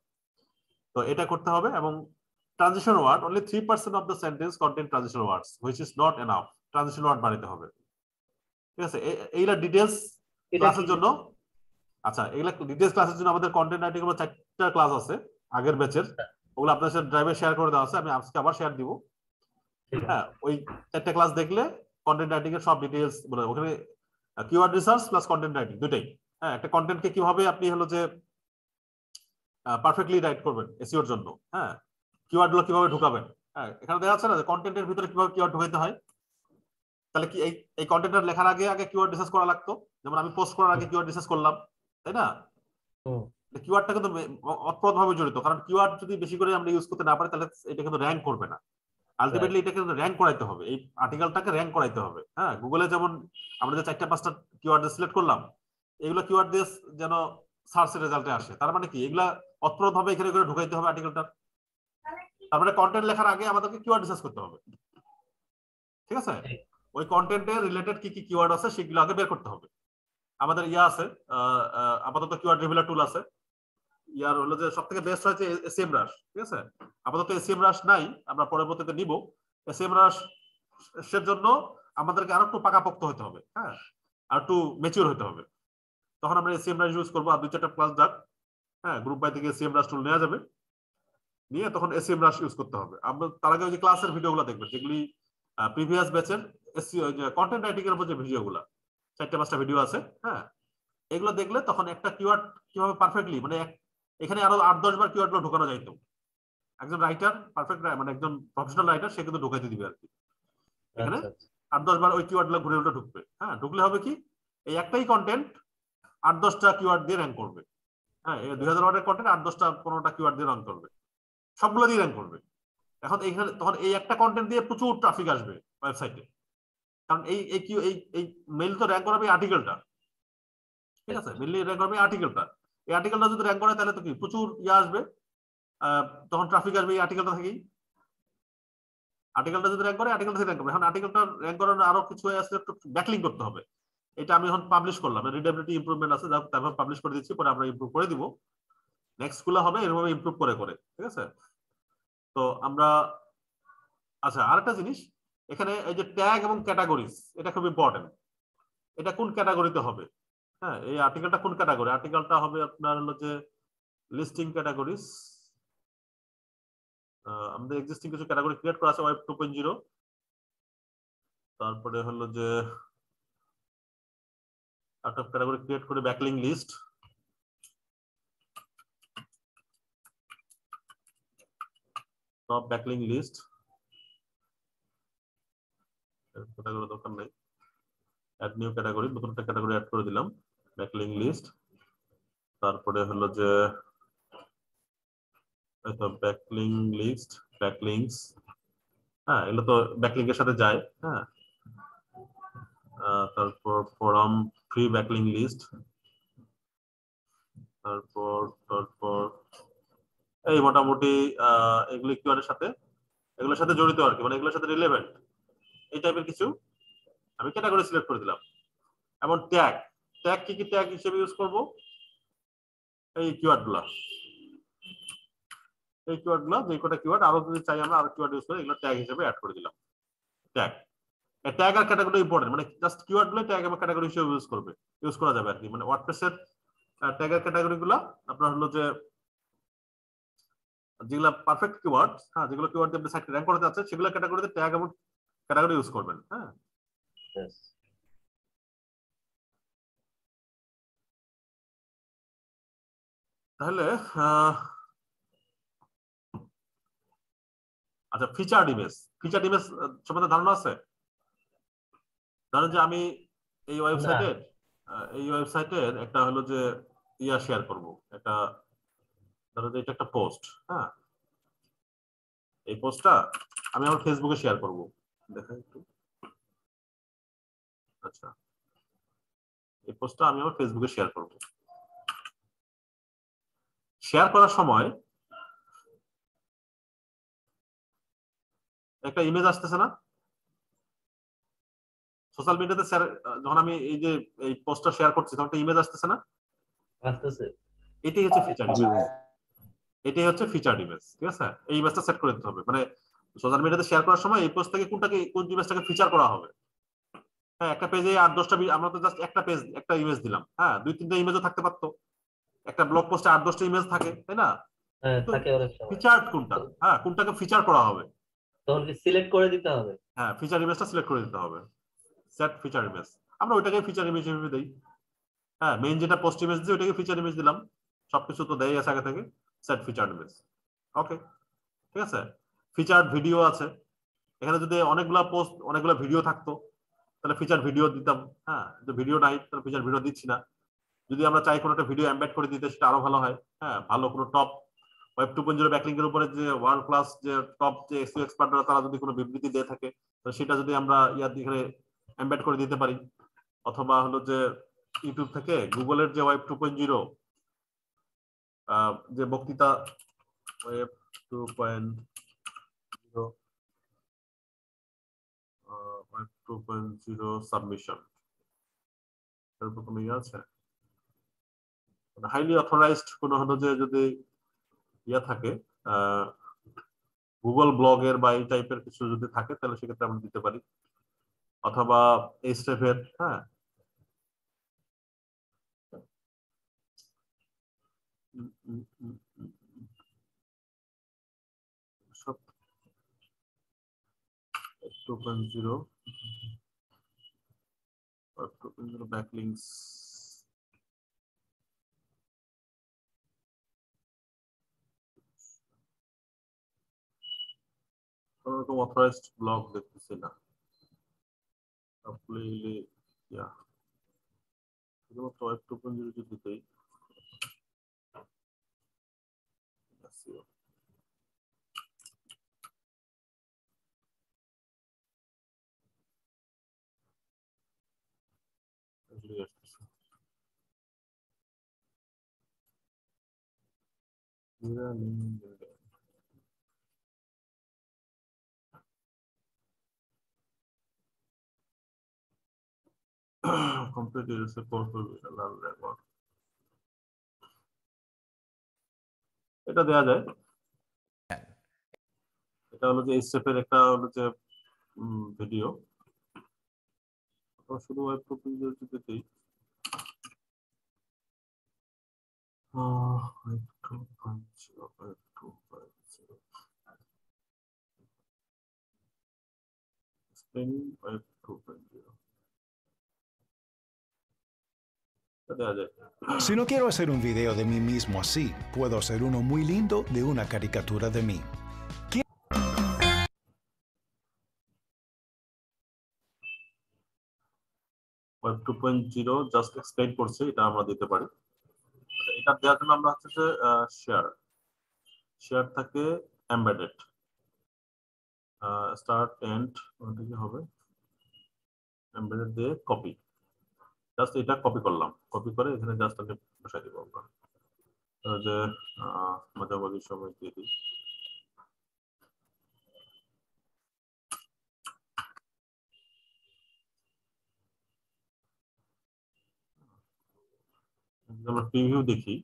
তো এটা করতে হবে। এবং transition word, only 3% of the sentence contain transition words which is not enough. Transition word বাড়াতে হবে, ঠিক আছে। এইগুলা ডিটেলস ক্লাসের জন্য। আচ্ছা, এগুলা ডিটেলস ক্লাসের জন্য আমাদের কন্টেন্ট রাইটিং এর 4টা ক্লাস আছে আগের ব্যাচের, ওগুলো আপনাদের সাথে ড্রাইভে শেয়ার করে দেওয়া আছে, আমি আজকে আবার শেয়ার দিব। হ্যাঁ, ওই 4টা ক্লাস দেখলে কন্টেন্ট রাইটিং এর সব ডিটেলস, মানে ওখানে keyword research plus content writing দুটাই। হ্যাঁ, একটা কন্টেন্টকে কিভাবে আপনি হলো যে পারফেক্টলি রাইট করবেন এসইওর জন্য, হ্যাঁ, কিওয়ার্ড গুলো কিভাবে ঢুকাবেন। হ্যাঁ, এখানে দেখা যাচ্ছে না যে কন্টেন্টের ভিতরে কিভাবে কিওয়ার্ড ঢুকাইতে হয়। তাহলে কি এই কন্টেন্টটা লেখার আগে আগে কিওয়ার্ড রিসার্চ করা লাগতো, যেমন আমি পোস্ট করার আগে কিওয়ার্ড রিসার্চ করলাম, তাই না? কিওয়ার্ডটা কিন্তু অপ্রদভাবে জড়িত, কারণ কিওয়ার্ড যদি বেশি করে আমরা ইউজ করতে না পারি তাহলে এটা কিন্তু র্যাঙ্ক করবে না। আলটিমেটলি এটাকে র্যাঙ্ক করাইতে হবে, এই আর্টিকেলটাকে র্যাঙ্ক করাইতে হবে। হ্যাঁ, গুগলে যেমন আমরা যে 4টা-5টা কিওয়ার্ড সিলেক্ট করলাম, এগুলো কিওয়ার্ড দিয়ে যেন সার্চ রেজাল্টে আসে, তার মানে কি এগুলা অপ্রদভাবে এখানে করে ঢুকাইতে হবে আর্টিকেলটা। তারপরে কন্টেন্ট লেখার আগে আমাদেরকে কিওয়ার্ড রিসার্চ করতে হবে, ঠিক আছে। ওই কন্টেন্টের রিলেটেড কি কি কিওয়ার্ড আছে সেগুলো আগে বের করতে হবে। আমাদের ইয়া আছে, আপাতত কিওয়ার্ড রিভিলার টুল আছে। ইয়ার হলো যে সবথেকে বেস্ট হচ্ছে এসএমরাশ, ঠিক আছে। আপাতত এসএমরাশ নাই, আমরা পরবর্তীতে নিব। এসএমরাশ এর জন্য আমাদেরকে আরো একটু পাকাপোক্ত হতে হবে, হ্যাঁ, আর একটু ম্যাচিউর হতে হবে। তখন আমরা এসএমরাশ ইউজ করবো। আর 2-4টা ক্লাস যাক, হ্যাঁ, গ্রুপ বাই থেকে এসএমরাশ টুল নেওয়া যাবে, নিয়ে তখন এসএমরাশ ইউজ করতে হবে। আমরা তার আগে ওই যে ক্লাসের ভিডিওগুলো দেখবেন, যেগুলি প্রিভিয়াস ব্যাচের কন্টেন্ট রাইটিং এর উপর যে ভিডিওগুলো 4টা-5টা ভিডিও আছে, হ্যাঁ, এগুলো দেখলে তখন একটা কিওয়ার্ড কিভাবে পারফেক্টলি, মানে এখানে আরো 8-10 বার কিওয়ার্ড গুলো ঢোকানো যাইতো। একজন রাইটার পারফেক্ট, মানে একজন প্রফেশনাল রাইটার, সে কিন্তু ঢোকাইতে দিবে আর কি। এখানে 8-10 বার ওই কিওয়ার্ড গুলো ঘুরে উল্টে ঢুকবে। হ্যাঁ, ঢুকলে হবে কি, এই একটাই কন্টেন্ট 8-10টা কিওয়ার্ড দিয়ে র্যাঙ্ক করবে। হ্যাঁ, এই 2000 ওয়ার্ডের কন্টেন্ট 8-10টা-15টা কিওয়ার্ড দিয়ে র্যাঙ্ক করবে, সবগুলো দিয়ে র্যাঙ্ক করবে। এখন এইখানে তখন এই একটা কন্টেন্ট দিয়ে প্রচুর ট্রাফিক আসবে ওয়েবসাইটে, কারণ এই মেইল তো র্যাঙ্ক করাবে আর্টিকেলটা, ঠিক আছে। মেইল র্যাঙ্ক করবে আর্টিকেলটা। এই আর্টিকেলটা যদি র্যাঙ্ক করে তাহলে তো কি প্রচুর ইয়ে আসবে, তখন ট্রাফিক আসবে এই আর্টিকেলটা থেকেই। আর্টিকেলটা যদি র্যাঙ্ক করে আর্টিকেলটা থেকে র্যাঙ্ক করবে। এখন আর্টিকেলটা র্যাঙ্ক করার আরো কিছু আছে, একটু ব্যাকলিং করতে হবে। এটা আমি এখন পাবলিশ করলাম, রিডেবিলিটি ইমপ্রুভমেন্ট আছে, তারপর পাবলিশ করে দিচ্ছি, পরে আমরা ইমপ্রুভ করে দিব। নেক্সট গুলো হবে এরকম ইমপ্রুভ করে করে, ঠিক আছে। তো আমরা, আচ্ছা, আরেকটা জিনিস এখানে, এই যে ট্যাগ এবং ক্যাটাগরিজ, এটা খুব ইম্পর্টেন্ট। এটা কোন ক্যাটাগরিতে হবে? হ্যাঁ, এই আর্টিকেলটা কোন ক্যাটাগরি? আর্টিকেলটা হবে আপনার হলো যে লিস্টিং ক্যাটাগরিজ। আমাদের এক্সিস্টিং কিছু ক্যাটাগরি ক্রিয়েট করা আছে ওয়েব 2.0। তারপরে হলো যে একটা ক্যাটাগরি ক্রিয়েট করে backlink list, top backlink list, category দরকার নাই। অ্যাড নিউ ক্যাটাগরি, নতুন একটা ক্যাটাগরি অ্যাড করে দিলাম, ব্যাকলিং লিস্ট। তারপরে হলো যে ব্যাকলিং লিস্ট, ব্যাকলিংস, হ্যাঁ, এগুলো তো ব্যাকলিং এর সাথে যায়। হ্যাঁ, তারপর ফোরাম ফ্রি ব্যাকলিং লিস্ট, তারপর তারপর এই মোটামুটি এগুলো কিওয়ার্ডের সাথে, এগুলোর সাথে জড়িত আর কি, মানে এগুলোর সাথে রিলেভেন্ট এই টাইপের কিছু আমি ক্যাটাগরি সিলেক্ট করে দিলাম। এবং ট্যাগ, ট্যাগ কি কি ট্যাগ হিসেবে ইউজ করব? এই কিওয়ার্ড গুলা, এই কিওয়ার্ড গুলা, যে কটা কিওয়ার্ড, আরো যদি চাই আমরা আরো কিওয়ার্ড ইউজ করে এগুলো ট্যাগ হিসেবে অ্যাড করে দিলাম। ট্যাগ, ট্যাগ আর ক্যাটাগরি ইম্পর্টেন্ট, মানে জাস্ট কিওয়ার্ড গুলো ট্যাগ এবং ক্যাটাগরি হিসেবে ইউজ করা যাবে আর কি। মানে ওয়ার্ডপ্রেসের ট্যাগ আর ক্যাটাগরি গুলা আপনার হলো যে যেগুলা পারফেক্ট কিওয়ার্ড, হ্যাঁ, যেগুলো কিওয়ার্ড দিয়ে আপনি সাইটে র‍্যাঙ্ক করতে যাচ্ছেন সেগুলো ক্যাটাগরিতে ট্যাগ এবং ক্যাটাগরি ইউজ করবেন। হ্যাঁ, তাহলে আচ্ছা, ফিচার্ড ইমেজ, ফিচার্ড ইমেজ সম্বন্ধে ধারণা আছে? ধরেন যে আমি এই ওয়েবসাইটের একটা হলো যে ইয়া শেয়ার করব, এটা ধরো যে এটা একটা পোস্ট, হ্যাঁ, এই পোস্টটা আমি আমার ফেসবুকে শেয়ার করব। দেখেন একটু, আচ্ছা, এই পোস্টটা আমি আমার ফেসবুকে শেয়ার করব। শেয়ার করার সময় একটা ইমেজ আসতেছে না? সোশ্যাল মিডিয়াতে যখন আমি এই যে এই পোস্টটা শেয়ার করছি তখন একটা ইমেজ আসতেছে না, আসতেছে। এটাই হচ্ছে ফিচার জি ইমেজ। ভাইয়া। এটাই হচ্ছে ফিচার ইমেজ, ঠিক আছে? এই ইমেজটা সেট করে দিতে হবে, মানে সোশ্যাল মিডিয়াতে শেয়ার করার সময় এই পোস্ট থেকে কোন ইমেজটাকে ফিচার করা হবে। হ্যাঁ, একটা পেজে 8-10টা, আমরা তো জাস্ট একটা পেজ একটা ইমেজ দিলাম, হ্যাঁ 2-3টা ইমেজও থাকতে পারতো। একটা ব্লগ পোস্টে 8-10টা ইমেজ থাকে, তাই না? হ্যাঁ, কিন্তু থাকে অনেক সময়। ফিচার কোনটা, হ্যাঁ কোনটাকে ফিচার করা হবে, তখন কি সিলেক্ট করে দিতে হবে? হ্যাঁ ফিচার ইমেজটা সিলেক্ট করে দিতে হবে, সেট ফিচার ইমেজ। আমরা ওইটাকে ফিচার ইমেজ হিসেবে দিই। হ্যাঁ, মেইন যেটা পোস্ট ইমেজ দিই ওইটাকে ফিচার ইমেজ দিলাম। সবকিছু তো দেয় আছে আগে থেকে, সেট ফিচার ইমেজ। ওকে, ঠিক আছে। ফিচার্ড ভিডিও আছে, এখানে যদি অনেকগুলা পোস্ট অনেকগুলা ভিডিও থাকতো তাহলে ফিচার ভিডিও দিতাম। হ্যাঁ, যদি ভিডিও নাই তাহলে ফিচার ভিডিও দিচ্ছি না। যদি আমরা চাই কোনো একটা ভিডিও এমবেড করে দিতে সেটা আরো ভালো হয়। হ্যাঁ, ভালো কোনো টপ ওয়েব 2.0 ব্যাকলিংকের উপরে যে ওয়ার্ল্ড ক্লাস যে টপ যে এসইও এক্সপার্টরা তারা যদি কোনো বিবৃতি দিয়ে থাকে তো সেটা যদি আমরা এখানে এমবেড করে দিতে পারি, অথবা হলো যে ইউটিউব থেকে গুগলের যে ওয়েব 2.0 যে বক্তৃতা, ওয়েব 2.0 ওয়েব 2.0 সাবমিশন, এরকম আছে হাইলি অথরাইজড কোন হলো যে যদি থাকে গুগল ব্লগের বা এই টাইপের কিছু যদি থাকে তাহলে সেক্ষেত্রে আমরা দিতে পারি, অথবা এইচটিএফ-এর। হ্যাঁ, সব 2.0 ব্যাকলিংস, কোনোরকম অথরাইজড ব্লগ দেখতেছি না। শুধুমাত্র ওয়েব 2.0 যদি দেই, complete is a course record. এটা দেয়া যায়। এটা হলো যে এইচটিএফ এর একটা হলো যে ভিডিও, শুধু ওয়েব 2.0 যদি দেই, ওয়েব 2.0 ওয়েব 2.0 স্পেনিং ওয়েব 2.0 এটা দেয়া যায়। Si no quiero hacer un video de mí mismo así, puedo hacer uno muy lindo de una caricatura de mí. Web 2.0 just explain করছে, এটা আমরা দিতে পারি। এটা দেওয়ার জন্য আমরা হচ্ছে যে শেয়ার থাকে এমবেডেড, স্টার্ট এন্ড ওটা কি হবে, এমবেডেড দিয়ে কপি, জাস্ট এটা কপি করলাম, কপি করে এখানে জাস্ট আমি বসাই দিব। আমরা যে মাঝামাঝি সময় দিয়ে দিই, আমরা প্রিভিউ দেখি।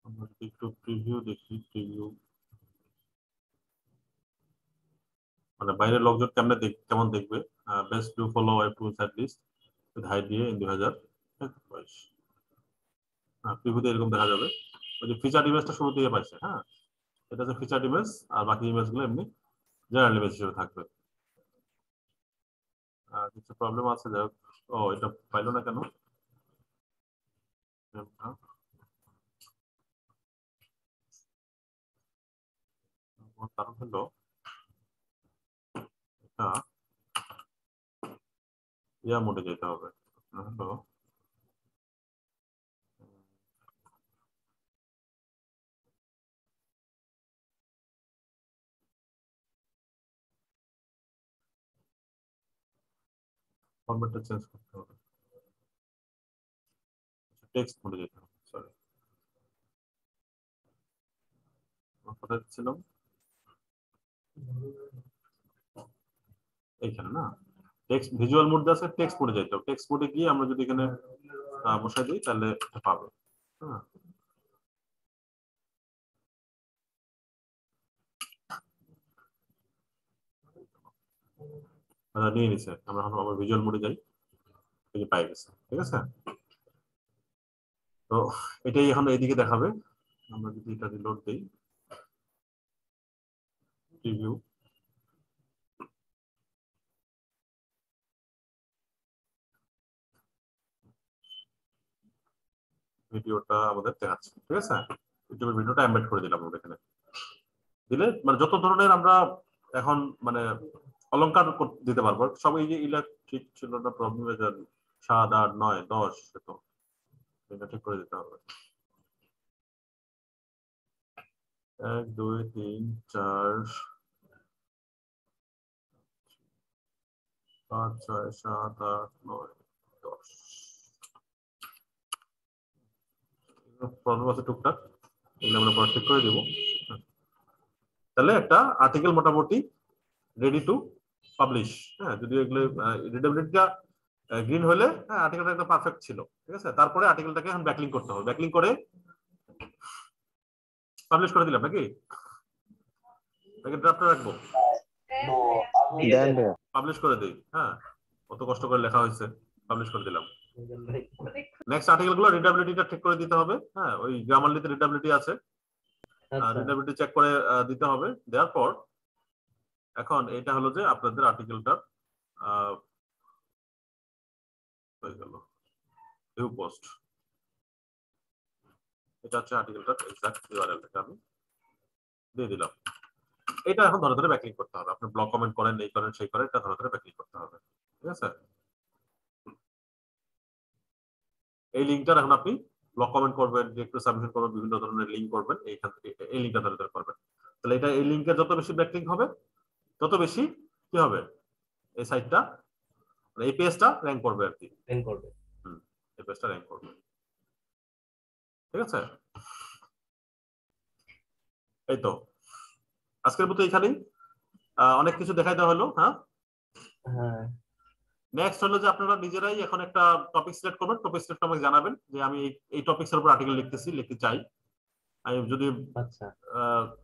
আমরা যদি একটু প্রিভিউ দেখি, প্রিভিউ মানে বাইরের লোকজন কেমন দেখবে। Best do follow web to site list with high DA in 2022। প্রিভিউতে এরকম দেখা যাবে। ওই যে ফিচার ইমেজটা শুরু দিয়ে পাইছে। হ্যাঁ, এটা হচ্ছে ফিচার ইমেজ, আর বাকি ইমেজগুলো এমনি জেনারেল ইমেজ হিসেবে থাকবে। কিছু প্রবলেম আছে, যাই হোক। ও, এটা পাইলো না কেন? কারণ হলো এটা মোডে যেতে হবে। হলো ফরম্যাটটা চেঞ্জ করতে হবে, টেক্সট মোডে যেতে হবে, সরি। কোথায় ছিলাম? এইখানে না, টেক্সট ভিজুয়াল মোড আছে, টেক্সট মোডে যাইতে হবে। টেক্সট মোডে গিয়ে আমরা যদি এখানে বসাই দিই তাহলে এটা পাবে। হ্যাঁ, নিয়ে নিছে। আমরা এখন আবার ভিজুয়াল মোডে যাই, এই যে পাই গেছে। ঠিক আছে, তো এটাই এখন এইদিকে দেখাবে। আমরা যদি এটা রিলোড দিই, প্রিভিউ, ভিডিওটা আমাদের দেখাচ্ছে। ঠিক আছে, ইউটিউবের ভিডিওটা এমবেড করে দিলাম আমরা এখানে। দিলে মানে যত ধরনের আমরা এখন মানে অলংকার দিতে পারবো সব। এই যে ইলেকট্রিক ছিল না প্রবলেম, 7, 8, 9, 10, তো এটা ঠিক করে দিতে হবে। 1, 2, 3, 4, 5, 6, 7, 8, 9, 10 প্রবলেম আছে টুকটাক, এগুলো আমরা পরে ঠিক করে দিব। তাহলে একটা আর্টিকেল মোটামুটি রেডি টু পাবলিশ। হ্যাঁ, যদি এগুলো রিডেবিলিটিটা গ্রিন হলে হ্যাঁ আর্টিকেলটা একদম পারফেক্ট ছিল। ঠিক আছে, তারপরে আর্টিকেলটাকে এখন ব্যাকলিং করতে হবে। ব্যাকলিং করে পাবলিশ করে দিলাম নাকি? নাকি ড্রাফটে রাখবো? পাবলিশ করে দিই। হ্যাঁ, কত কষ্ট করে লেখা হয়েছে, পাবলিশ করে দিলাম। নেক্সট আর্টিকেল গুলো রিডেবিলিটিটা ঠিক করে দিতে হবে। হ্যাঁ, ওই গ্রামারলিতে রিডেবিলিটি আছে, রিডেবিলিটি চেক করে দিতে হবে। দেওয়ার পর এখন এটা হলো যে আপনাদের আর্টিকেলটার হয়ে গেল ভিউ পোস্ট। এটা হচ্ছে আর্টিকেলটার এক্সাক্ট ইউআরএলটা আমি দিয়ে দিলাম। এটা এখন ধরে ধরে ব্যাকলিং করতে হবে। আপনি ব্লগ কমেন্ট করেন, এই করেন, সেই করেন, এটা ধরে ধরে ব্যাকলিং করতে হবে। ঠিক আছে, এই লিঙ্কটার এখন আপনি ব্লগ কমেন্ট করবেন, ডিরেক্টরি সাবমিশন করবেন, বিভিন্ন ধরনের লিঙ্ক করবেন, এইখান থেকে এই লিঙ্কটা ধরে ধরে করবেন। তাহলে এটা এই লিঙ্কের যত বেশি ব্যাকলিং হবে তত বেশি কি হবে, এই সাইটটা এই পেজটা র‍্যাঙ্ক করবে আর কি। র্যাঙ্ক করবে। এই পেজটা র‍্যাঙ্ক করবে। ঠিক আছে, এই তো আজকের মতো এখানেই। অনেক কিছু দেখাই দেওয়া হলো। হ্যাঁ, নেক্সট হলো যে আপনারা নিজেরাই এখন একটা টপিক সিলেক্ট করবেন। টপিক সিলেক্ট আমাকে জানাবেন যে আমি এই টপিকসের উপর আর্টিকেল লিখতে চাই। আমি যদি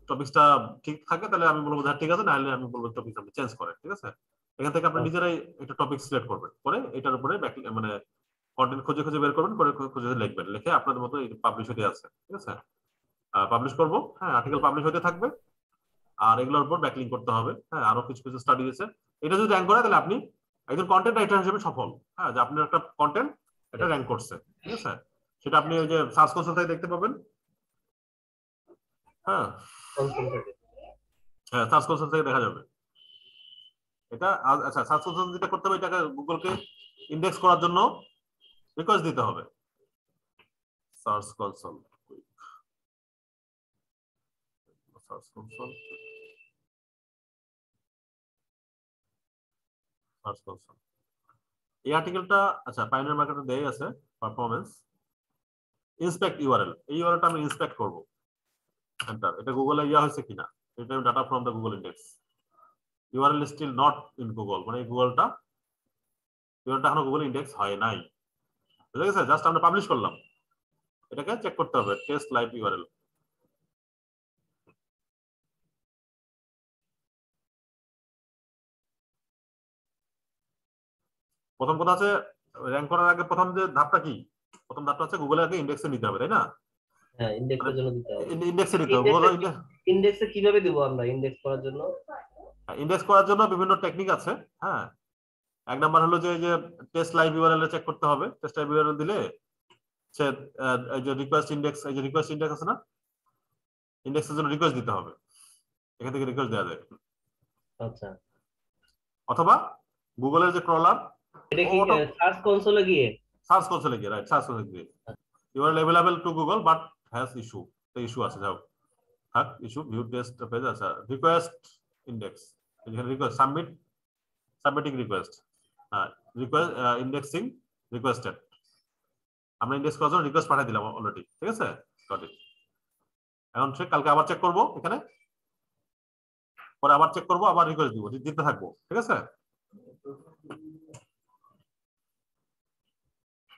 টপিকসটা ঠিক থাকে তাহলে আমি বলবো ঠিক আছে, না হলে আমি বলবো টপিক আপনি চেঞ্জ করেন। ঠিক আছে, এখান থেকে আপনি নিজেরাই একটা টপিক সিলেক্ট করবেন, করে এটার উপরে মানে কন্টেন্ট খুঁজে খুঁজে বের করবেন, করে খুঁজে লিখবেন, লিখে আপনাদের মতো পাবলিশ হতে আছে। ঠিক আছে, পাবলিশ করবো। হ্যাঁ, আর্টিকেল পাবলিশ হতে থাকবে, আর এগুলোর উপর ব্যাকলিং করতে হবে। হ্যাঁ, আরো কিছু কিছু স্টাডি আছে। এটা যদি র্যাঙ্ক করে তাহলে আপনি একজন কন্টেন্ট রাইটার হিসেবে সফল। হ্যাঁ, যে আপনার একটা কন্টেন্ট এটা র্যাঙ্ক করছে। ঠিক আছে, সেটা আপনি ওই যে সার্চ কনসোল থেকে দেখতে পাবেন। হ্যাঁ, হ্যাঁ, সার্চ কনসোল থেকে দেখা যাবে এটা। আচ্ছা, সার্চ কনসোল যেটা করতে হবে, এটাকে গুগলকে ইন্ডেক্স করার জন্য রিকোয়েস্ট দিতে হবে। Search console, search console, search console. এই আর্টিকেলটা আচ্ছা পাইওনিয়ার মার্কেটে দেই আছে পারফরম্যান্স ইন্সপেক্ট ইউআরএল। এই ইউআরএলটা আমি ইন্সপেক্ট করব। এন্টার, এটা গুগলে হয়েছে কিনা, এটা data from the Google index. URL still not in Google, মানে ইউআরএলটা এখনো গুগল ইন্ডেক্স হয় নাই। বুঝা গেছে? জাস্ট আমরা পাবলিশ করলাম, এটাকে চেক করতে হবে টেস্ট লাইভ ইউআরএল। প্রথম কথা আছে র‍্যাঙ্ক করার আগে প্রথম যে ধাপটা কি, প্রথম ধাপটা হচ্ছে গুগলের আগে ইন্ডেক্সে নিতে হবে, তাই না? হ্যাঁ, ইনডেক্সের জন্য দিতে হবে। ইন্ডেক্সে নিতে হবে। ইনডেক্সে কিভাবে দেব আমরা ইনডেক্স করার জন্য? ইন্ডেক্স করার জন্য বিভিন্ন টেকনিক আছে। হ্যাঁ, এক নাম্বার হলো যে টেস্ট লাইভ ইউআরএল চেক করতে হবে। টেস্ট লাইভ ইউআরএল দিলে সে এই যে রিকোয়েস্ট ইনডেক্স, এই যে রিকোয়েস্ট ইনডেক্স আছে না, ইনডেক্সের জন্য রিকোয়েস্ট দিতে হবে। এখান থেকে রিকোয়েস্ট দেওয়া যায়। আচ্ছা, অথবা গুগলের যে ক্রলার, এটা কি সার্চ কনসোলে গিয়ে? সার্চ কনসোলে গিয়ে, রাইট, সার্চ কনসোলে গিয়ে URL available two Google but has issue. তো ইস্যু আছে, যাও থাক ইস্যু ভিউ টেস্ট পেজ। আচ্ছা, রিকোয়েস্ট ইনডেক্স, এখানে রিকোয়েস্ট সাবমিটিং রিকোয়েস্ট। হ্যাঁ, রিকোয়েস্ট ইন্ডেক্সিং রিকোয়েস্টেড। আমরা ইন্ডেক্স করার জন্য রিকোয়েস্ট পাঠিয়ে দিলাম অলরেডি। ঠিক আছে, গট ইট। এখন সে কালকে আবার চেক করবো এখানে, পরে আবার চেক করবো, আবার রিকোয়েস্ট দিব, দিতে থাকবো, ঠিক আছে?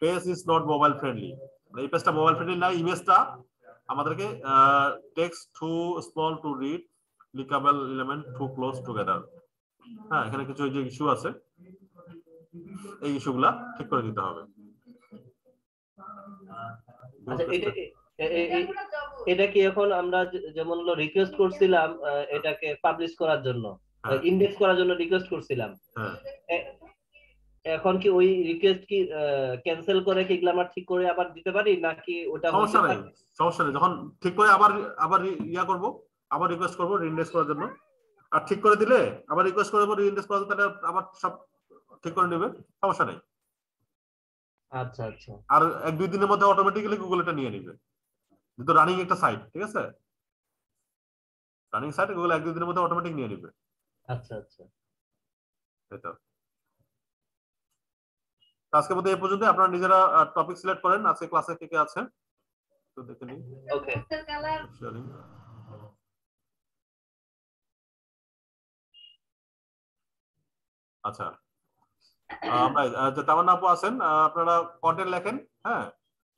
Page is not mobile friendly, এই পেজটা মোবাইল ফ্রেন্ডলি না, ইমেজটা আমাদেরকে text too small to read, clickable element too close together. হ্যাঁ, এখানে কিছু যে ইস্যু আছে, এই ইস্যুগুলা ঠিক করে দিতে হবে। আচ্ছা, এটা কি এখন আমরা যেমন হলো রিকোয়েস্ট করছিলাম এটাকে পাবলিশ করার জন্য, ইন্ডেক্স করার জন্য রিকোয়েস্ট করছিলাম, এখন কি ওই রিকোয়েস্ট কি ক্যান্সেল করে কি গ্রামার ঠিক করে আবার দিতে পারি নাকি ওটা? সমস্যা নেই, সমস্যা নেই, যখন ঠিক করে আবার আবার ইয়া করব, আবার রিকোয়েস্ট করব রিইন্ডেক্স করার জন্য, আর ঠিক করে দিলে আবার রিকোয়েস্ট করব রিইন্ডেক্স করার জন্য, তাহলে আবার সব ঠিক করে নেবে, সমস্যা নেই। আচ্ছা আচ্ছা, আর 1-2 দিনের মধ্যে অটোমেটিক্যালি গুগল এটা নিয়ে নেবে, যেহেতু রানিং একটা সাইট, ঠিক আছে? রানিং সাইট গুগল 1-2 দিনের মধ্যে অটোমেটিক নিয়ে নেবে। আচ্ছা আচ্ছা, এটা আজকের মধ্যে এই পর্যন্ত। আপনারা নিজেরা টপিক সিলেক্ট করেন, আজকে ক্লাসে কে কে আছে তো দেখে নিন। ওকে, আচ্ছা, আমরা যে তামান্না আপু আছেন, আপনারা কন্টেন্ট লেখেন, হ্যাঁ,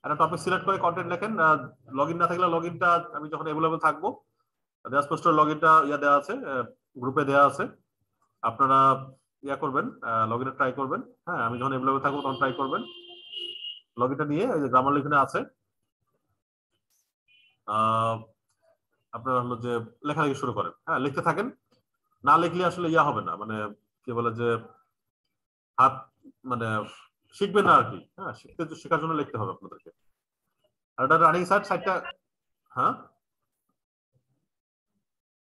একটা টপিক সিলেক্ট করে কন্টেন্ট লেখেন। লগইন না থাকলে লগইনটা আমি যখন अवेलेबल থাকবো, ড্যাশবোর্ডের লগইনটা ইয়া দেওয়া আছে, গ্রুপে দেওয়া আছে, আপনারা ইয়া করবেন, লগইনে ট্রাই করবেন। হ্যাঁ, আমি যখন अवेलेबल থাকবো তখন ট্রাই করবেন। লগইনটা নিয়ে এই যে গ্রামার লিখনে আছে, আপনারা হলো যে লেখালেখি শুরু করেন। হ্যাঁ, লিখতে থাকেন, না লিখলে আসলে ইয়া হবে না, মানে কি বলে যে হাত মানে শিখবে না আর কি। হ্যাঁ, শেখার জন্য লিখতে হবে আপনাদেরকে। আর এটা রানিং সাইটটা, হ্যাঁ,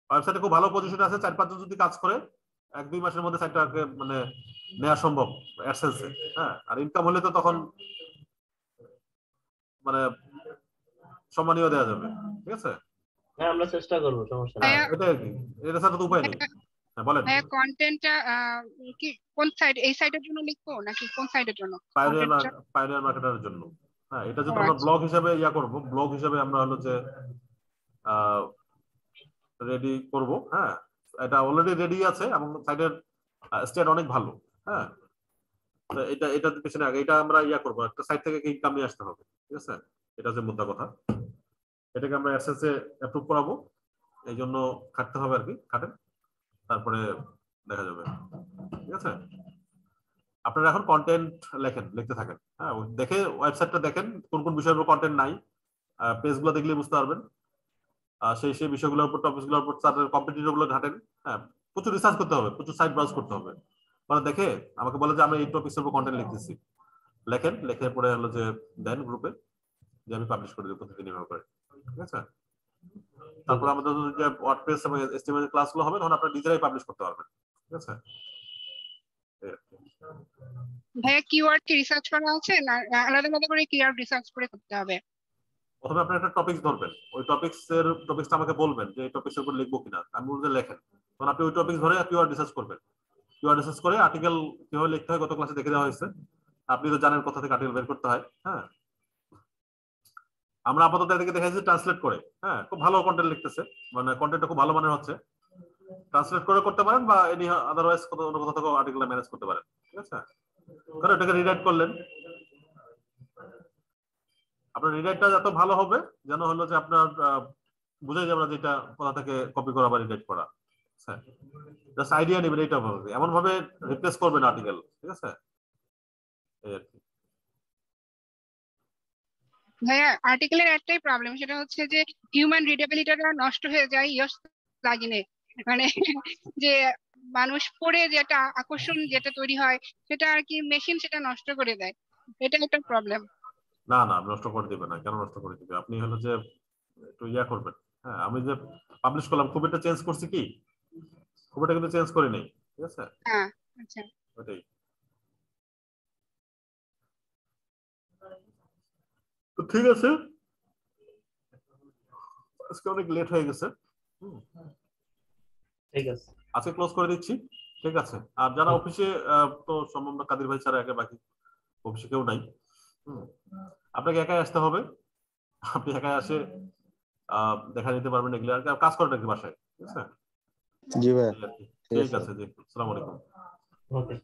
ওয়েবসাইটে খুব ভালো পজিশনে আছে, 4-5 জন যদি কাজ করে 1-2 মাসের মধ্যে সাইটটাকে মানে নেওয়া সম্ভব অ্যাডসেন্সে। হ্যাঁ, আর ইনকাম হলে তো তখন মানে সম্মানীয় দেওয়া যাবে, ঠিক আছে? হ্যাঁ আমরা চেষ্টা করবো, সমস্যা নেই। ভাইয়া, এটা আর কি, এটা ছাড়া তো উপায় নেই। হ্যাঁ, বলেন। ভাইয়া কন্টেন্টটা কি কোন সাইড, এই সাইডের জন্য লিখবো নাকি কোন সাইডের জন্য? পাইওনিয়ার মার্কেটারের জন্য। হ্যাঁ, এটা যদি ও আমরা আচ্ছা। ব্লগ হিসেবে ইয়া করব, ব্লগ হিসেবে আমরা হলো যে রেডি করব। হ্যাঁ, এটা অলরেডি রেডি আছে এবং সাইডের স্টেট অনেক ভালো। হ্যাঁ, তো এটা পিছনে আগে এটা আমরা ইয়া করব, একটা সাইড থেকে ইনকাম নিয়ে আসতে হবে, ঠিক আছে? এটা হচ্ছে মুদ্রা কথা। এটাকে আমরা অ্যাডসেন্সে অ্যাপ্রুভ করাবো, এই জন্য খাটতে হবে আর কি, খাটেন, তারপরে দেখা যাবে, ঠিক আছে? আপনারা এখন কন্টেন্ট লেখেন, লিখতে থাকেন। হ্যাঁ, দেখে ওয়েবসাইটটা দেখেন কোন কোন বিষয়ের উপর কন্টেন্ট নাই, পেজগুলো দেখলে বুঝতে পারবেন। সেই সেই বিষয়গুলোর উপর, টপিকগুলোর উপর তাদের কম্পিটিটর গুলো ঘাটেন। হ্যাঁ, প্রচুর রিসার্চ করতে হবে, প্রচুর সাইট ব্রাউজ করতে হবে, মানে দেখে আমাকে বলে যে আমরা এই টপিকের উপর কন্টেন্ট লিখতেছি, লেখেন, লিখে পরে হলো যে দেন গ্রুপে, যে আমি পাবলিশ করে দেব প্রতিদিন এভাবে করে, ঠিক আছে? তারপর আমাদের যে ওয়ার্ডপ্রেস এবং এসটিএমএল ক্লাসগুলো হবে, তখন আপনারা নিজেরাই পাবলিশ করতে পারবেন, ঠিক আছে? ভাইয়া কিওয়ার্ড কি রিসার্চ করা আছে না আলাদা আলাদা করে কিওয়ার্ড রিসার্চ করে করতে হবে? প্রথমে আপনি একটা টপিক ধরবেন, ওই টপিকসটা আমাকে বলবেন যে এই টপিকসের উপর লিখবো কিনা, আমি বলতে লেখেন, তখন আপনি ওই টপিক ধরে কিওয়ার্ড রিসার্চ করবেন। কিওয়ার্ড রিসার্চ করে আর্টিকেল কিভাবে লিখতে হয় গত ক্লাসে দেখে দেওয়া হয়েছে, আপনি তো জানেন কোথা থেকে আর্টিকেল বের করতে হয়। হ্যাঁ, আমরা আপাতত এদিকে দেখাচ্ছি ট্রান্সলেট করে। হ্যাঁ, খুব ভালো কন্টেন্ট লিখতেছে, মানে কন্টেন্টটা খুব ভালো মানের হচ্ছে। ট্রান্সলেট করে করতে পারেন বা এনি আদারওয়াইজ অন্য কোথাও থেকে আর্টিকেল ম্যানেজ করতে পারেন, ঠিক আছে? কারণ এটাকে রিরাইট করলেন, আপনার রিরাইটটা যত ভালো হবে যেন হলো যে আপনার বুঝে যাবে না যে এটা কোথা থেকে কপি করা বা রিরাইট করা। জাস্ট আইডিয়া নেবেন, এইটা ভাবে এমন ভাবে রিপ্লেস করবেন আর্টিকেল, ঠিক আছে? এই আর কি। ভাইয়া আর্টিকেলের একটাই প্রবলেম, সেটা হচ্ছে যে হিউম্যান রিডেবিলিটিটা নষ্ট হয়ে যায় ইয়স প্লাগইনে, মানে যে মানুষ পড়ে যেটা আকর্ষণ যেটা তৈরি হয় সেটা আর কি মেশিন সেটা নষ্ট করে দেয়, এটা একটা প্রবলেম। না না, নষ্ট করে দিবে না, কেন নষ্ট করে দিবে? আপনি হলো যে একটু ইয়া করবেন। হ্যাঁ, আমি যে পাবলিশ করলাম খুব একটা চেঞ্জ করছি কি, খুব একটা কিন্তু চেঞ্জ করি নাই, ঠিক আছে? হ্যাঁ আচ্ছা, ওটাই তো, ঠিক আছে। আজকে অনেক লেট হয়ে গেছে, ঠিক আছে, আজকে ক্লোজ করে দিচ্ছি, ঠিক আছে? আর যারা অফিসে, তো সম্ভব না, কাদির ভাই ছাড়া একে বাকি অফিসে কেউ নাই। আপনাকে একাই আসতে হবে, আপনি একাই আসে দেখা নিতে পারবেন এগুলো আর কাজ করেন নাকি বাসায়, ঠিক আছে? জি ভাই, ঠিক আছে জি, আসসালামু আলাইকুম। ওকে।